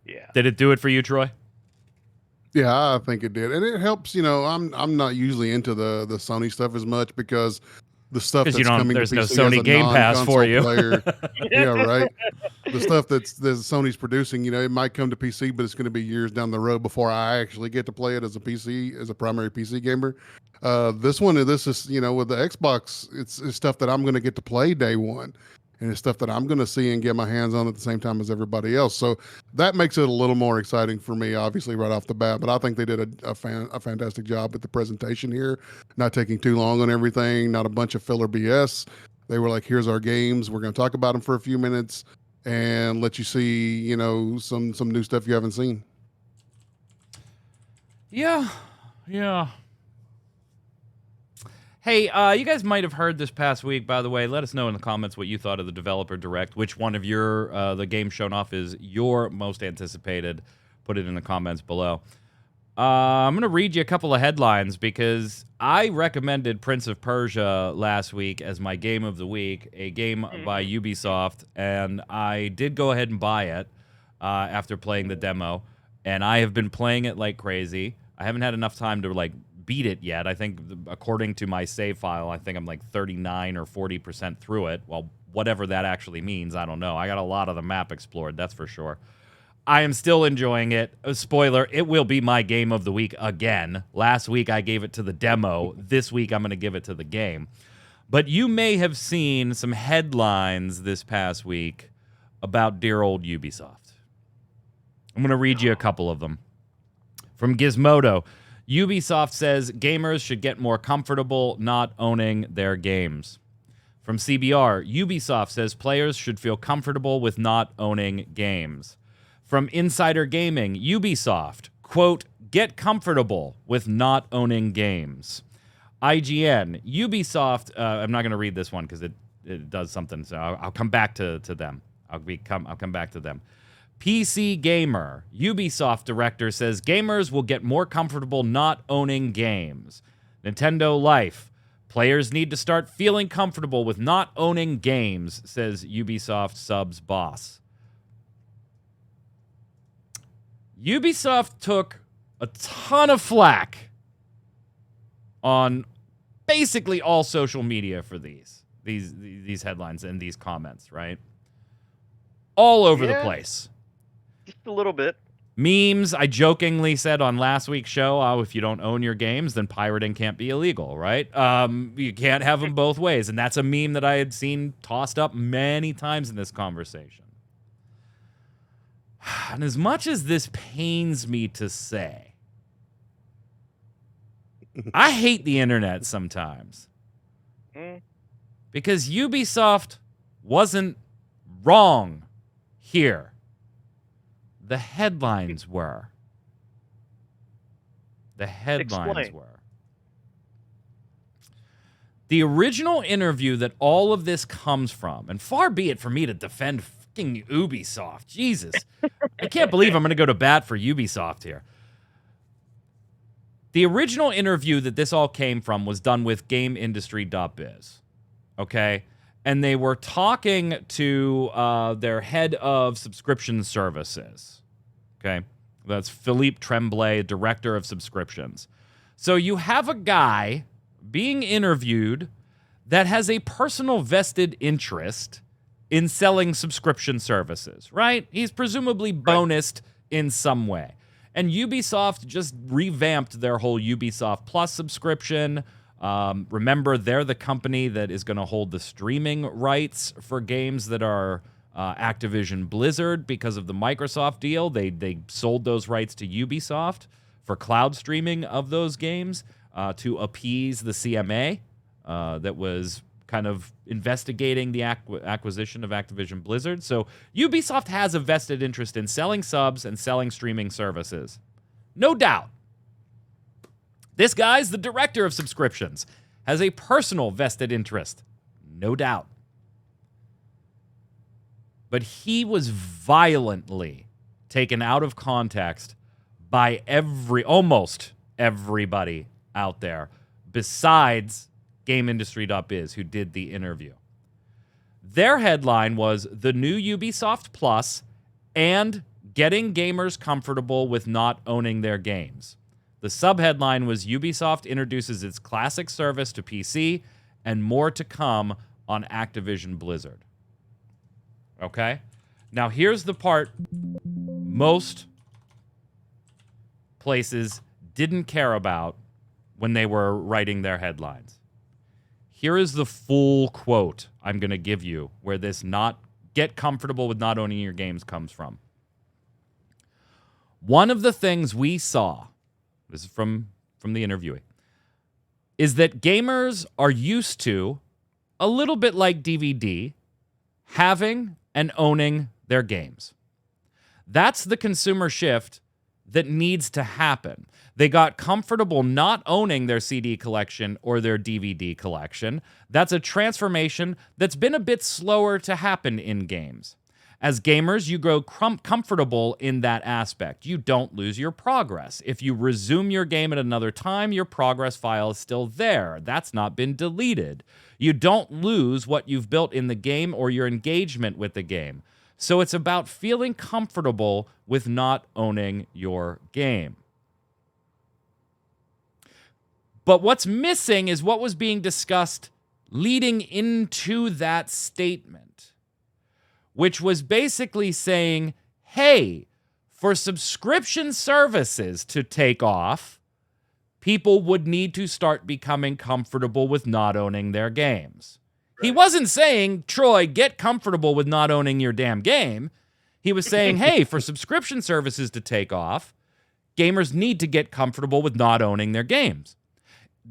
yeah. Did it do it for you, Troy? Yeah, I think it did, and it helps. I'm not usually into the Sony stuff as much because the stuff that's coming there's to PC no Sony as a Game Pass for you. Player, yeah, right. The stuff that Sony's producing, it might come to PC, but it's going to be years down the road before I actually get to play it as a primary PC gamer. This is, with the Xbox, it's stuff that I'm going to get to play day one, and it's stuff that I'm going to see and get my hands on at the same time as everybody else. So that makes it a little more exciting for me, obviously, right off the bat. But I think they did a fantastic job with the presentation here, not taking too long on everything, not a bunch of filler BS. They were like, here's our games. We're going to talk about them for a few minutes and let you see, some new stuff you haven't seen. Yeah. Hey, you guys might have heard this past week, by the way. Let us know in the comments what you thought of the Developer Direct. Which one of the games shown off is your most anticipated. Put it in the comments below. I'm going to read you a couple of headlines because I recommended Prince of Persia last week as my game of the week, a game by Ubisoft, and I did go ahead and buy it after playing the demo, and I have been playing it like crazy. I haven't had enough time to beat it yet. I think according to my save file, I think I'm like 39 or 40% through it. Well, whatever that actually means, I don't know. I got a lot of the map explored, that's for sure. I am still enjoying it. Spoiler, it will be my game of the week again. Last week I gave it to the demo. This week I'm going to give it to the game. But you may have seen some headlines this past week about dear old Ubisoft. I'm going to read you a couple of them. From Gizmodo, Ubisoft says gamers should get more comfortable not owning their games. From CBR, Ubisoft says players should feel comfortable with not owning games. From Insider Gaming, Ubisoft, quote, get comfortable with not owning games. IGN, Ubisoft, I'm not going to read this one because it does something, so I'll come back to them. I'll come back to them. PC Gamer, Ubisoft director says gamers will get more comfortable not owning games. Nintendo Life, players need to start feeling comfortable with not owning games, says Ubisoft subs boss. Ubisoft took a ton of flack on basically all social media for these headlines and these comments, right? All over the place. Just a little bit. Memes, I jokingly said on last week's show, oh, if you don't own your games, then pirating can't be illegal, right? You can't have them both ways. And that's a meme that I had seen tossed up many times in this conversation. And as much as this pains me to say, I hate the internet sometimes. Because Ubisoft wasn't wrong here. The headlines were. The headlines were. The original interview that all of this comes from, and far be it for me to defend fucking Ubisoft. Jesus. I can't believe I'm going to go to bat for Ubisoft here. The original interview that this all came from was done with GameIndustry.biz. Okay? And they were talking to their head of subscription services. Okay? That's Philippe Tremblay, director of subscriptions. So you have a guy being interviewed that has a personal vested interest in selling subscription services, right? He's presumably bonused in some way. And Ubisoft just revamped their whole Ubisoft Plus subscription. Remember, they're the company that is going to hold the streaming rights for games that are Activision Blizzard because of the Microsoft deal. They sold those rights to Ubisoft for cloud streaming of those games to appease the CMA that was kind of investigating the acquisition of Activision Blizzard. So Ubisoft has a vested interest in selling subs and selling streaming services. No doubt. This guy's the director of subscriptions, has a personal vested interest. No doubt. But he was violently taken out of context by almost everybody out there, besides GameIndustry.biz, who did the interview. Their headline was the new Ubisoft Plus and getting gamers comfortable with not owning their games. The subheadline was Ubisoft introduces its classic service to PC and more to come on Activision Blizzard. Okay? Now here's the part most places didn't care about when they were writing their headlines. Here is the full quote I'm going to give you where this not get comfortable with not owning your games comes from. One of the things we saw, this is from the interviewee, is that gamers are used to, a little bit like DVD, having and owning their games. That's the consumer shift that needs to happen. They got comfortable not owning their CD collection or their DVD collection. That's a transformation that's been a bit slower to happen in games. As gamers, you grow comfortable in that aspect. You don't lose your progress. If you resume your game at another time, your progress file is still there. That's not been deleted. You don't lose what you've built in the game or your engagement with the game. So it's about feeling comfortable with not owning your game. But what's missing is what was being discussed leading into that statement, which was basically saying, hey, for subscription services to take off, people would need to start becoming comfortable with not owning their games. Right. He wasn't saying, Troy, get comfortable with not owning your damn game. He was saying, hey, for subscription services to take off, gamers need to get comfortable with not owning their games.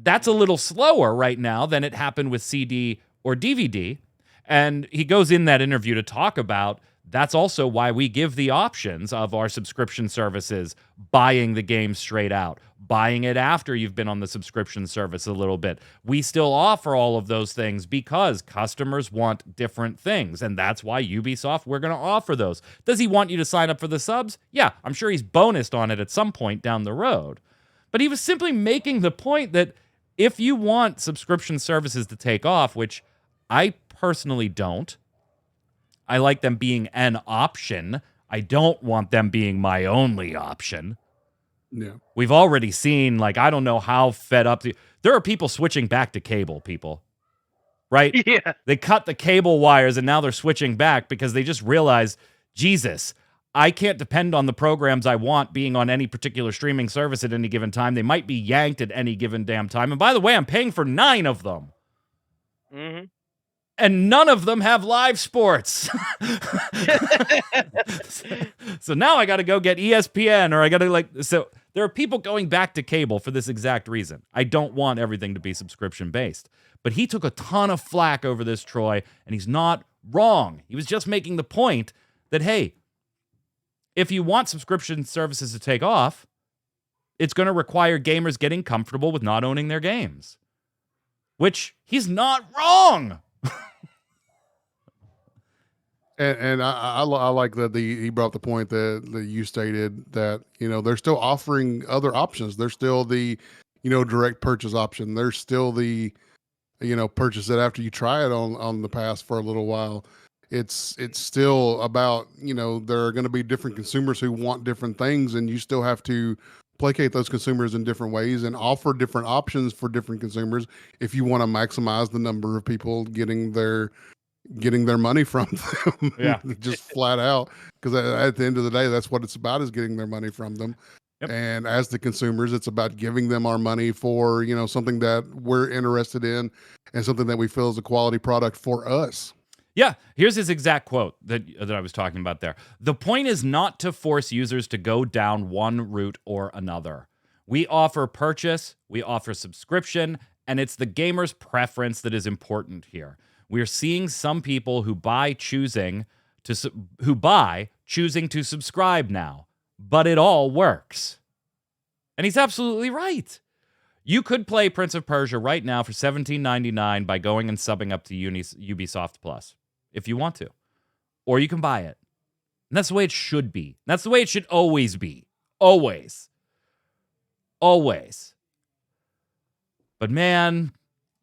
That's a little slower right now than it happened with CD or DVD. And he goes in that interview to talk about that's also why we give the options of our subscription services, buying the game straight out, buying it after you've been on the subscription service a little bit. We still offer all of those things because customers want different things. And that's why Ubisoft, we're going to offer those. Does he want you to sign up for the subs? Yeah, I'm sure he's bonused on it at some point down the road. But he was simply making the point that if you want subscription services to take off, which I personally don't, I like them being an option. I don't want them being my only option. Yeah. We've already seen, I don't know how fed up. There are people switching back to cable, people. Right? Yeah. They cut the cable wires and now they're switching back because they just realized, Jesus, I can't depend on the programs I want being on any particular streaming service at any given time. They might be yanked at any given damn time. And by the way, I'm paying for 9 of them. Mm-hmm. And none of them have live sports. So now I got to go get ESPN, or I got to so there are people going back to cable for this exact reason. I don't want everything to be subscription based. But he took a ton of flack over this, Troy, and he's not wrong. He was just making the point that, hey, if you want subscription services to take off, it's going to require gamers getting comfortable with not owning their games. Which he's not wrong. And I like that he brought the point that you stated that, they're still offering other options. There's still the, direct purchase option. There's still the, purchase it after you try it on the pass for a little while. It's still about, there are going to be different consumers who want different things, and you still have to placate those consumers in different ways and offer different options for different consumers if you want to maximize the number of people getting their money from them. Yeah. Just flat out, because at the end of the day, that's what it's about, is getting their money from them. Yep. And as the consumers, it's about giving them our money for, something that we're interested in and something that we feel is a quality product for us. Yeah, here's his exact quote that I was talking about there. The point is not to force users to go down one route or another. We offer purchase, we offer subscription, and it's the gamer's preference that is important here. We're seeing some people who buy choosing to subscribe now, but it all works. And he's absolutely right. You could play Prince of Persia right now for $17.99 by going and subbing up to Ubisoft Plus, if you want to. Or you can buy it. And that's the way it should be. That's the way it should always be. Always. Always. But man,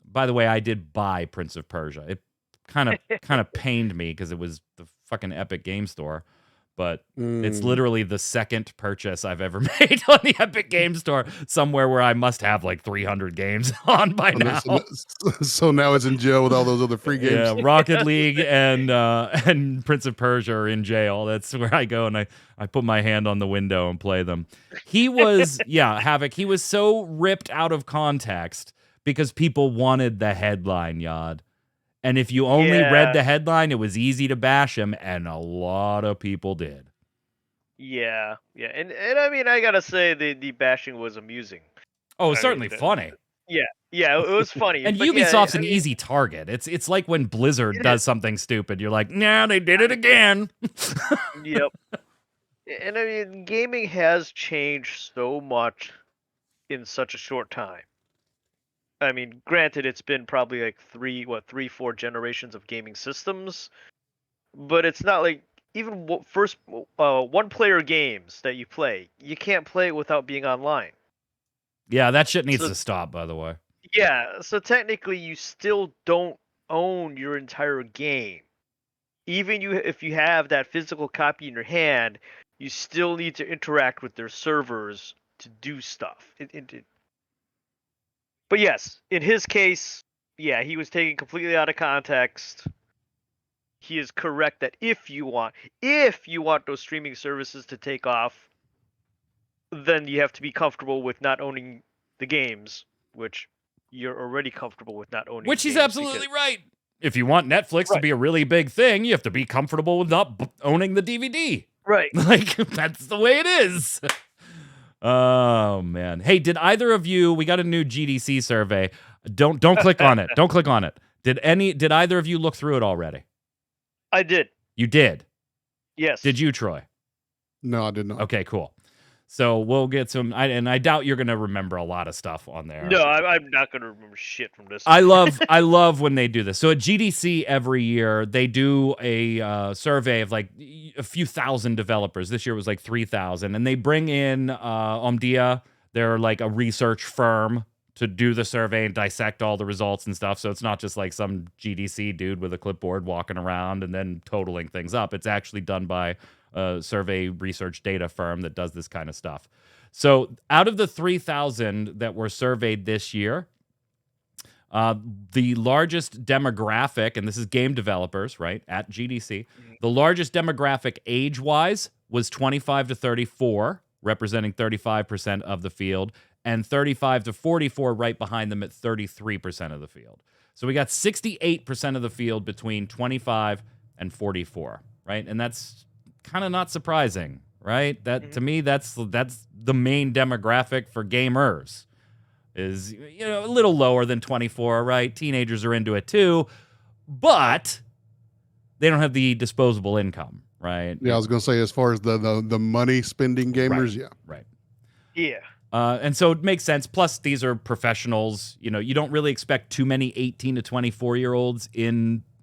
by the way, I did buy Prince of Persia. It kind of pained me because it was the fucking Epic Game Store. But it's literally the second purchase I've ever made on the Epic Game Store, somewhere where I must have like 300 games on by now. So now it's in jail with all those other free games. Yeah, Rocket League and Prince of Persia are in jail. That's where I go, and I put my hand on the window and play them. He was, Havoc, he was so ripped out of context because people wanted the headline, Yod. And if you only read the headline, it was easy to bash him, and a lot of people did. Yeah. And I mean, I gotta say, the bashing was amusing. Oh, it's certainly funny. Yeah, it was funny. And Ubisoft's an easy target. It's like when Blizzard does something stupid. You're like, nah, they did it again. Yep. And I mean, gaming has changed so much in such a short time. I mean, granted, it's been probably like 4 generations of gaming systems, but it's not like even first one-player games that you play, you can't play it without being online. Yeah, that shit needs to stop, by the way. Yeah, so technically you still don't own your entire game. Even if you have that physical copy in your hand, you still need to interact with their servers to do stuff. But yes, in his case, he was taken completely out of context. He is correct that if you want those streaming services to take off, then you have to be comfortable with not owning the games, which you're already comfortable with not owning. Which he's absolutely right. If you want Netflix to be a really big thing, you have to be comfortable with not owning the DVD. Right. Like, that's the way it is. Oh, man. Hey, did either of you, we got a new GDC survey. Don't click on it. Don't click on it. Did either of you look through it already? I did. You did? Yes. Did you, Troy? No, I did not. Okay, cool. So we'll get some, and I doubt you're going to remember a lot of stuff on there. No, I'm not going to remember shit from this. I love when they do this. So at GDC every year, they do a survey of like a few thousand developers. This year was like 3,000. And they bring in Omdia. They're like a research firm to do the survey and dissect all the results and stuff. So it's not just like some GDC dude with a clipboard walking around and then totaling things up. It's actually done by a survey research data firm that does this kind of stuff. So out of the 3,000 that were surveyed this year, the largest demographic, and this is game developers, right, at GDC, the largest demographic age-wise was 25 to 34, representing 35% of the field, and 35 to 44 right behind them at 33% of the field. So we got 68% of the field between 25 and 44, right? And that's kind of not surprising, right? That to me, that's the main demographic for gamers. Is a little lower than 24, right? Teenagers are into it too, but they don't have the disposable income, right? Yeah, I was going to say, as far as the money spending gamers, right. Yeah. And so it makes sense. Plus, these are professionals. You don't really expect too many 18 to 24-year-olds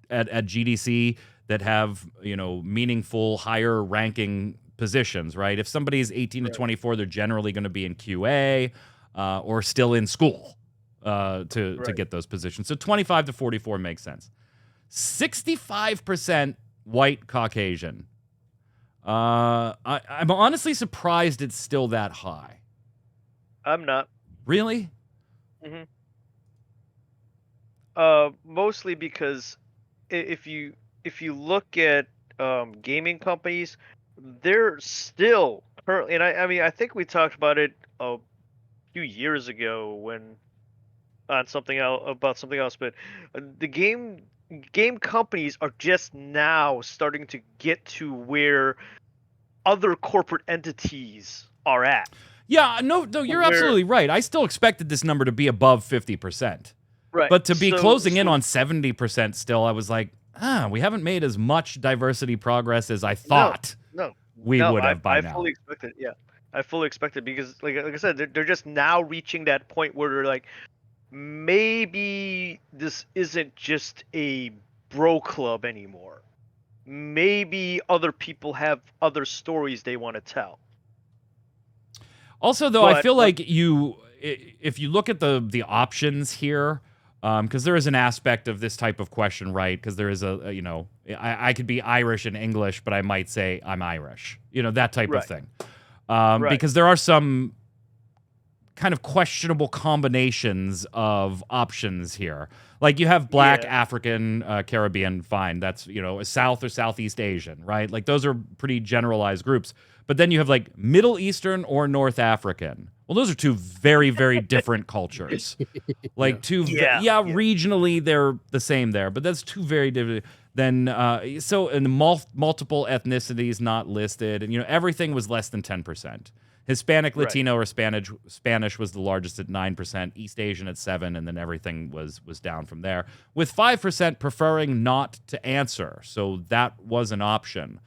at GDC that have, meaningful, higher ranking positions, right? If somebody's 18 to 24, they're generally going to be in QA or still in school to get those positions. So 25 to 44 makes sense. 65% white Caucasian. I'm honestly surprised it's still that high. I'm not. Really? Mostly because if you look at gaming companies, they're still currently, and I mean I think we talked about it a few years ago when on something else about something else, but the game companies are just now starting to get to where other corporate entities are at. Yeah, no, you're absolutely right. I still expected this number to be above 50%. Right. But to be closing in on 70% still, I was like, we haven't made as much diversity progress as I thought we would have by now. I fully expected, I fully expected because, like I said, they're just now reaching that point where they're like, maybe this isn't just a bro club anymore. Maybe other people have other stories they want to tell. Also, though, I feel like if you look at the options here, because there is an aspect of this type of question, right? Because there is I could be Irish and English, but I might say I'm Irish, that type of thing. Because there are some kind of questionable combinations of options here. Like you have Black, African, Caribbean, fine. That's, South or Southeast Asian, right? Like those are pretty generalized groups. But then you have like Middle Eastern or North African. Well, those are two very, very different cultures. Like regionally they're the same there, but that's two very different. Then multiple ethnicities not listed, and everything was less than 10%. Hispanic, Latino, or Spanish was the largest at 9%, East Asian at 7%, and then everything was down from there, with 5% preferring not to answer. So that was an option.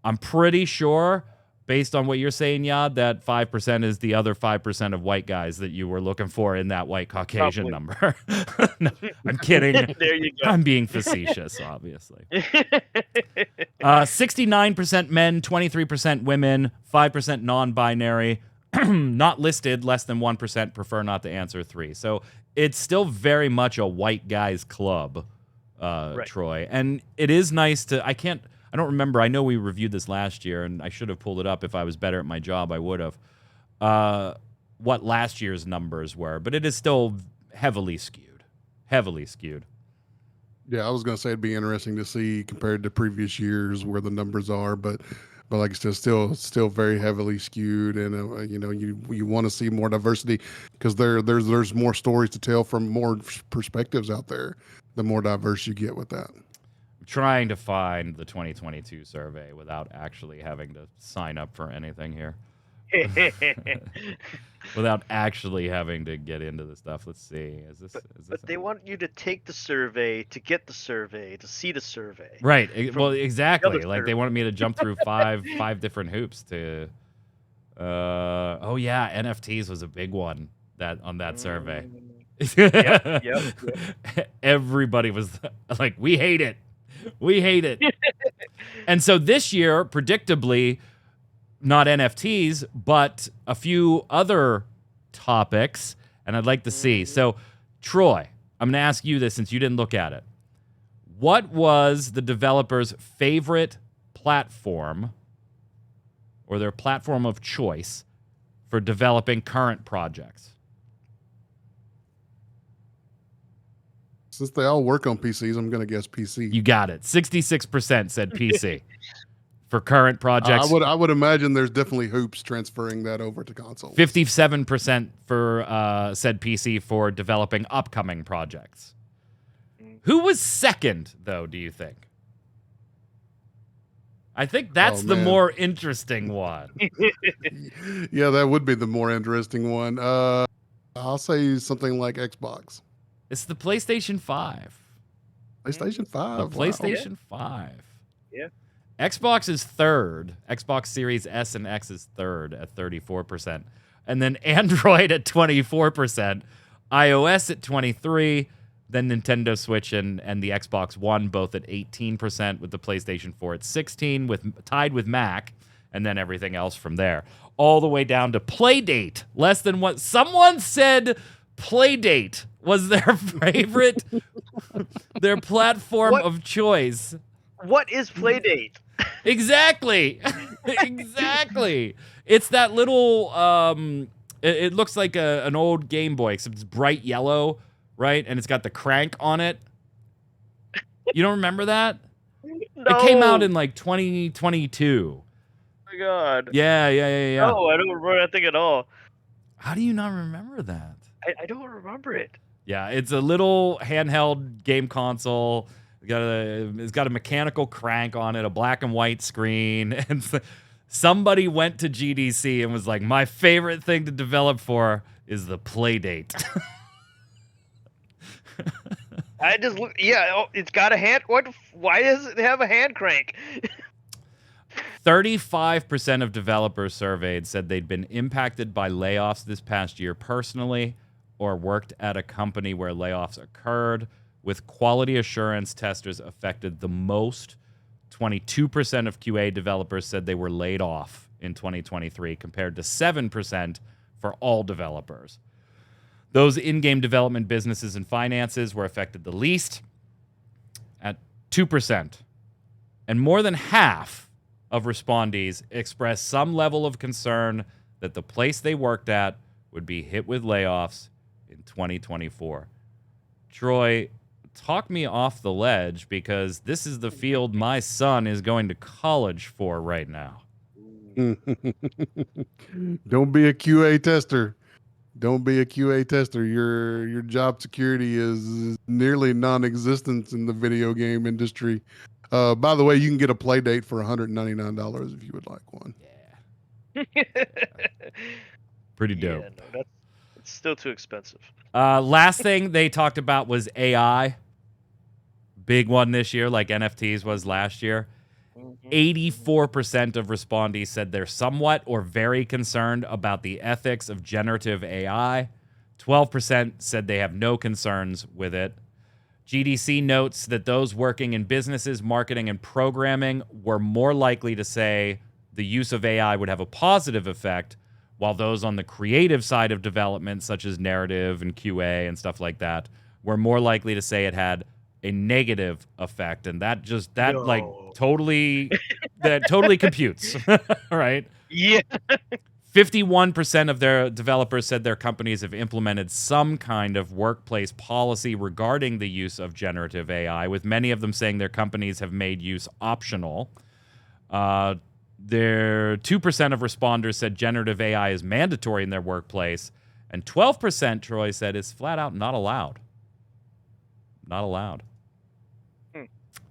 I'm pretty sure, based on what you're saying, Yad, that 5% is the other 5% of white guys that you were looking for in that white Caucasian number. No, I'm kidding. There you go. I'm being facetious, obviously. 69% men, 23% women, 5% non-binary, not listed, less than 1% prefer not to answer 3. So it's still very much a white guys club, Troy. And it is nice to, I don't remember. I know we reviewed this last year, and I should have pulled it up. If I was better at my job, I would have. What last year's numbers were, but it is still heavily skewed. Heavily skewed. Yeah, I was going to say it'd be interesting to see compared to previous years where the numbers are, but like I said, still very heavily skewed, and you want to see more diversity because there's more stories to tell from more perspectives out there. The more diverse you get with that. Trying to find the 2022 survey without actually having to sign up for anything here. Without actually having to get into the stuff. Let's see. Is this but they want you to take the survey, to get the survey, to see the survey. Right. Well, exactly. Like they wanted me to jump through five different hoops to NFTs was a big one on that survey. Yep. Everybody was like, we hate it. We hate it. And so this year, predictably, not NFTs, but a few other topics, and I'd like to see. So, Troy, I'm going to ask you this since you didn't look at it. What was the developer's favorite platform or their platform of choice for developing current projects? Since they all work on PCs, I'm going to guess PC. You got it. 66% said PC. for current projects. I would imagine there's definitely hoops transferring that over to consoles. 57% for said PC for developing upcoming projects. Who was second, though, do you think? I think that's the more interesting one. Yeah, that would be the more interesting one. I'll say something like Xbox. It's the PlayStation 5. PlayStation 5. The PlayStation 5. Yeah. Xbox is third. Xbox Series S and X is third at 34%. And then Android at 24%. iOS at 23%. Then Nintendo Switch and the Xbox One both at 18%, with the PlayStation 4 at 16%, tied with Mac, and then everything else from there. All the way down to Playdate. Less than what someone said Playdate was their favorite, their platform of choice. What is Playdate? Exactly. Exactly. It's that little, it looks like an old Game Boy, except it's bright yellow, right? And it's got the crank on it. You don't remember that? No. It came out in like 2022. Oh my God. Yeah. No, I don't remember that thing at all. How do you not remember that? I don't remember it. Yeah, it's a little handheld game console. It's got a mechanical crank on it, a black and white screen, and somebody went to GDC and was like, "My favorite thing to develop for is the Playdate." I just look. Yeah, it's got a hand. What? Why does it have a hand crank? 35% of developers surveyed said they'd been impacted by layoffs this past year personally, or worked at a company where layoffs occurred, with quality assurance testers affected the most. 22% of QA developers said they were laid off in 2023, compared to 7% for all developers. Those in-game development businesses and finances were affected the least, at 2%. And more than half of respondees expressed some level of concern that the place they worked at would be hit with layoffs in 2024. Troy, talk me off the ledge, because this is the field my son is going to college for right now. Don't be a QA tester. Don't be a QA tester. Your job security is nearly non-existent in the video game industry. By the way, you can get a Playdate for $199 if you would like one. Yeah. Pretty dope. Yeah, no, it's still too expensive. Last thing they talked about was AI. Big one this year, like NFTs was last year. 84% of respondees said they're somewhat or very concerned about the ethics of generative AI. 12% said they have no concerns with it. GDC notes that those working in businesses, marketing, and programming were more likely to say the use of AI would have a positive effect, while those on the creative side of development, such as narrative and QA and stuff like that, were more likely to say it had a negative effect. And that totally computes, right? Yeah. 51% of their developers said their companies have implemented some kind of workplace policy regarding the use of generative AI, with many of them saying their companies have made use optional. Their 2% of responders said generative AI is mandatory in their workplace, and 12%, Troy said, is flat out not allowed. Not allowed.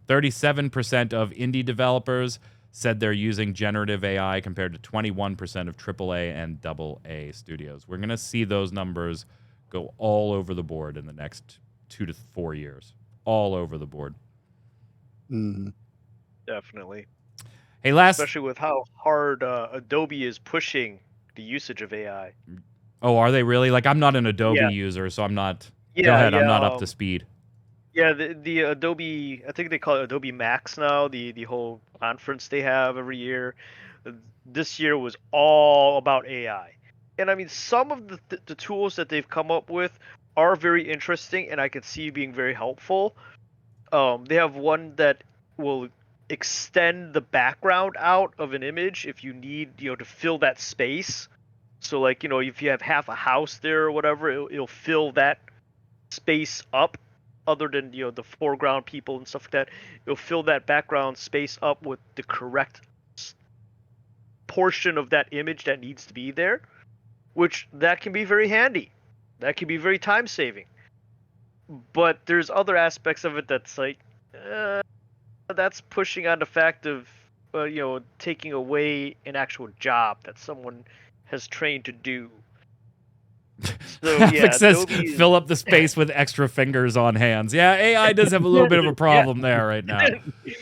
37% of indie developers said they're using generative AI, compared to 21% of AAA and AA studios. We're going to see those numbers go all over the board in the next 2 to 4 years. All over the board. Mm-hmm. Definitely. Hey, especially with how hard Adobe is pushing the usage of AI. Oh, are they really? Like, I'm not an Adobe user, so I'm not... Go ahead, I'm not up to speed. Yeah, the Adobe, I think they call it Adobe Max now, the whole conference they have every year. This year was all about AI. And I mean, some of the tools that they've come up with are very interesting, and I can see being very helpful. They have one that will extend the background out of an image if you need, to fill that space. So like, if you have half a house there or whatever, it'll fill that space up. Other than the foreground people and stuff like that, it'll fill that background space up with the correct portion of that image that needs to be there, which that can be very handy. That can be very time saving. But there's other aspects of it that's like, that's pushing on the fact of, taking away an actual job that someone has trained to do. So yeah, says, fill up the space with extra fingers on hands. Yeah, AI does have a little bit of a problem there right now.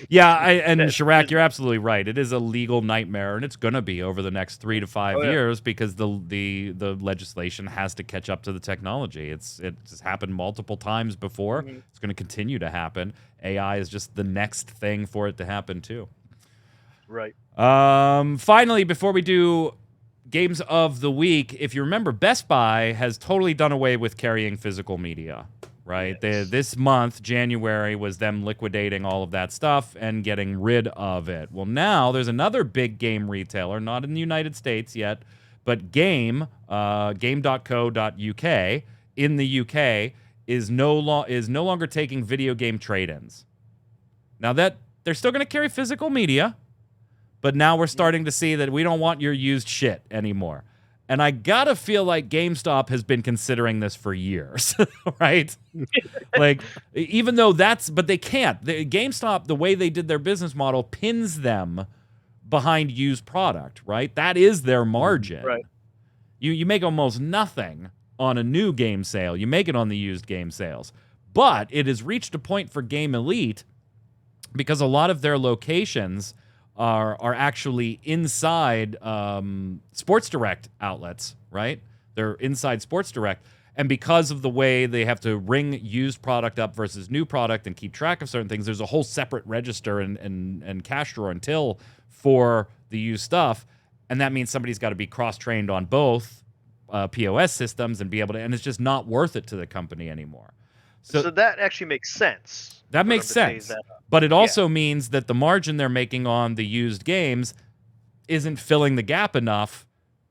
Yeah, and Shirak, you're absolutely right. It is a legal nightmare, and it's going to be over the next 3 to 5 years because the legislation has to catch up to the technology. It's happened multiple times before. It's going to continue to happen. AI is just the next thing for it to happen too. Right. Finally, before we do Games of the Week, if you remember, Best Buy has totally done away with carrying physical media, right? Yes. This month, January, was them liquidating all of that stuff and getting rid of it. Well, now there's another big game retailer, not in the United States yet, but game.co.uk in the UK is no longer taking video game trade-ins. Now that they're still going to carry physical media, but now we're starting to see that we don't want your used shit anymore. And I gotta feel like GameStop has been considering this for years, right? Like, even though but they can't. GameStop, the way they did their business model, pins them behind used product, right? That is their margin. Right. You make almost nothing on a new game sale. You make it on the used game sales. But it has reached a point for Game Elite because a lot of their locations are actually inside Sports Direct outlets, right? They're inside Sports Direct. And because of the way they have to ring used product up versus new product and keep track of certain things, there's a whole separate register and cash drawer and till for the used stuff. And that means somebody's got to be cross-trained on both POS systems and be able to, and it's just not worth it to the company anymore. So that actually makes sense. That makes sense. But it also means that the margin they're making on the used games isn't filling the gap enough,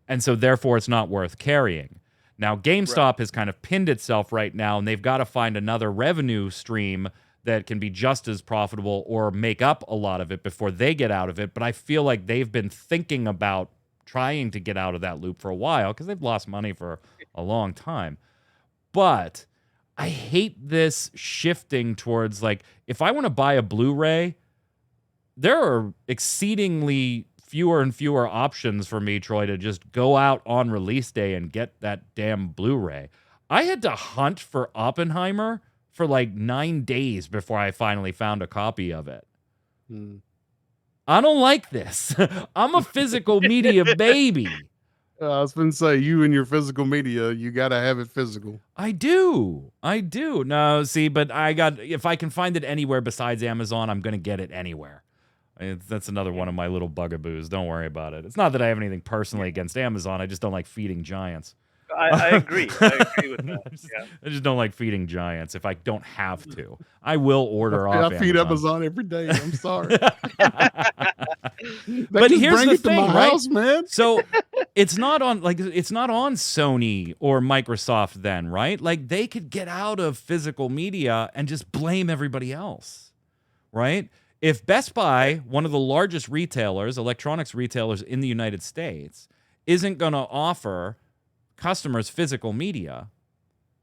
and so therefore it's not worth carrying. Now, GameStop has kind of pinned itself right now, and they've got to find another revenue stream that can be just as profitable or make up a lot of it before they get out of it. But I feel like they've been thinking about trying to get out of that loop for a while because they've lost money for a long time. But I hate this shifting towards, like, if I want to buy a Blu-ray, there are exceedingly fewer and fewer options for me, Troy, to just go out on release day and get that damn Blu-ray. I had to hunt for Oppenheimer for like 9 days before I finally found a copy of it. I don't like this. I'm a physical media baby. I was going to say, you and your physical media, you got to have it physical. I do. No, see, but if I can find it anywhere besides Amazon, I'm going to get it anywhere. That's another one of my little bugaboos. Don't worry about it. It's not that I have anything personally against Amazon. I just don't like feeding giants. I agree. I agree with that. I just don't like feeding giants if I don't have to. I will order off I feed Amazon every day. I'm sorry. But here's the thing, right? House, man. So it's not on Sony or Microsoft then, right? Like, they could get out of physical media and just blame everybody else, right? If Best Buy, one of the largest retailers, electronics retailers in the United States, isn't going to offer customers physical media,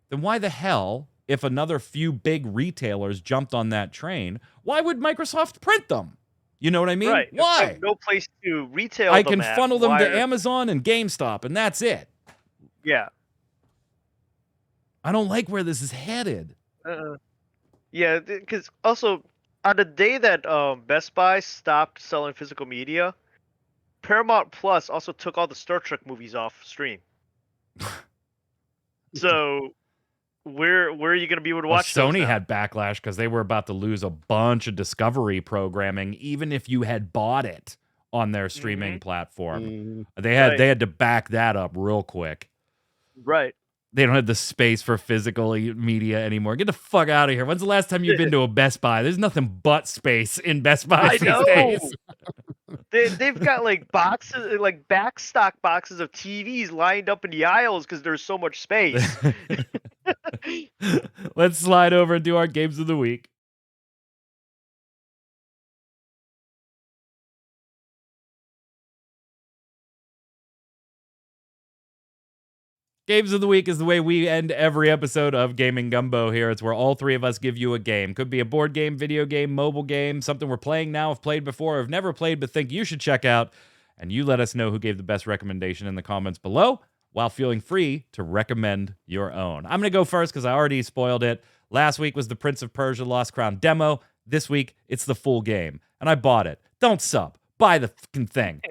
then why the hell, if another few big retailers jumped on that train, why would Microsoft print them? You know what I mean? Right. Why? No place to retail I them can funnel them to Amazon and GameStop, and that's it. Yeah. I don't like where this is headed. Yeah, because also, on the day that Best Buy stopped selling physical media, Paramount Plus also took all the Star Trek movies off stream. So where are you going to be able to watch those Sony now? had backlash because they were about to lose a bunch of Discovery programming, even if you had bought it on their streaming platform. They had to back that up real quick. Right. They don't have the space for physical media anymore. Get the fuck out of here. When's the last time you've been to a Best Buy? There's nothing but space in Best Buy these days. They've got like boxes, like backstock boxes of TVs lined up in the aisles because there's so much space. Let's slide over and do our games of the week. Games of the Week is the way we end every episode of Gaming Gumbo here. It's where all three of us give you a game. Could be a board game, video game, mobile game, something we're playing now, have played before, or have never played but think you should check out. And you let us know who gave the best recommendation in the comments below, while feeling free to recommend your own. I'm going to go first because I already spoiled it. Last week was the Prince of Persia Lost Crown demo. This week, it's the full game. And I bought it. Don't sub. Buy the fucking thing.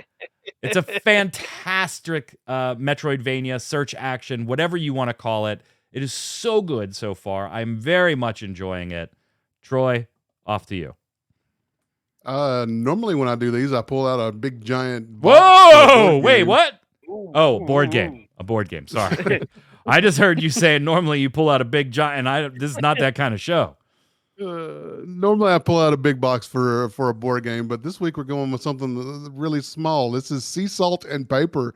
It's a fantastic Metroidvania, search action, whatever you want to call it. It is so good so far. I'm very much enjoying it. Troy, off to you. Normally when I do these, I pull out a big giant. Whoa! Wait, what? Oh, board game. A board game. Sorry. I just heard you say normally you pull out a big giant. This is not that kind of show. Normally I pull out a big box for a board game, but this week we're going with something really small. This is Sea Salt and Paper.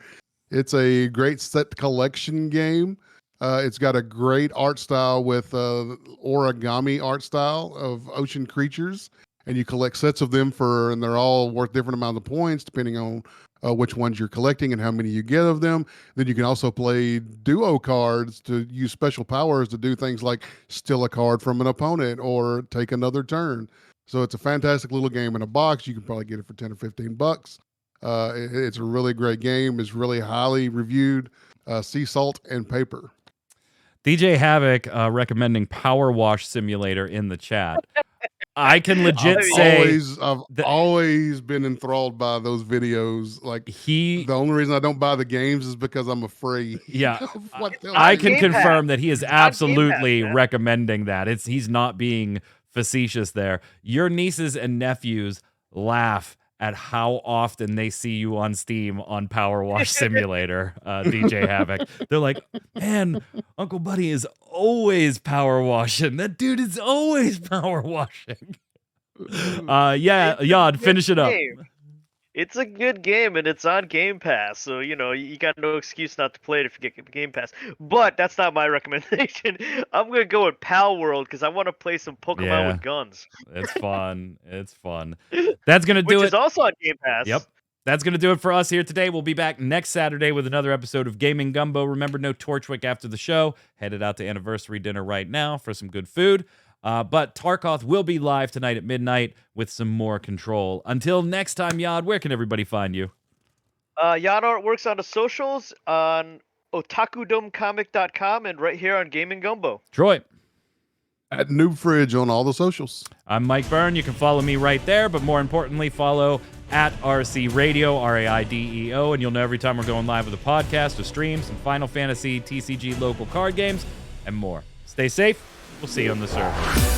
It's a great set collection game. It's got a great art style with origami art style of ocean creatures, and you collect sets of them and they're all worth different amount of points depending on which ones you're collecting and how many you get of them. Then you can also play duo cards to use special powers to do things like steal a card from an opponent or take another turn. So it's a fantastic little game in a box. You can probably get it for 10 or 15 bucks. It's a really great game. It's really highly reviewed. Sea Salt and Paper. DJ Havoc recommending Power Wash Simulator in the chat. I can legit say I've always been enthralled by those videos. Like the only reason I don't buy the games is because I'm afraid. Yeah, I can confirm that he is absolutely recommending that. He's not being facetious there. Your nieces and nephews laugh at how often they see you on Steam on Power Wash Simulator, DJ Havoc. They're like, man, Uncle Buddy is always power washing. That dude is always power washing. Yeah, Yod, finish it up. It's a good game, and it's on Game Pass, so, you got no excuse not to play it if you get Game Pass. But that's not my recommendation. I'm going to go with Pal World, because I want to play some Pokemon with guns. It's fun. It's fun. That's going to do it. Which is also on Game Pass. Yep. That's going to do it for us here today. We'll be back next Saturday with another episode of Gaming Gumbo. Remember, no Torchwick after the show. Headed out to anniversary dinner right now for some good food. But Tarkoth will be live tonight at midnight with some more Control. Until next time, Yod, where can everybody find you? Yod Art works on the socials on otakudomcomic.com and right here on Gaming Gumbo. Troy. At Noob Fridge on all the socials. I'm Mike Byrne. You can follow me right there, but more importantly, follow at RC Radio, RAIDEO, and you'll know every time we're going live with a podcast, a stream, some Final Fantasy, TCG local card games, and more. Stay safe. We'll see you on the server.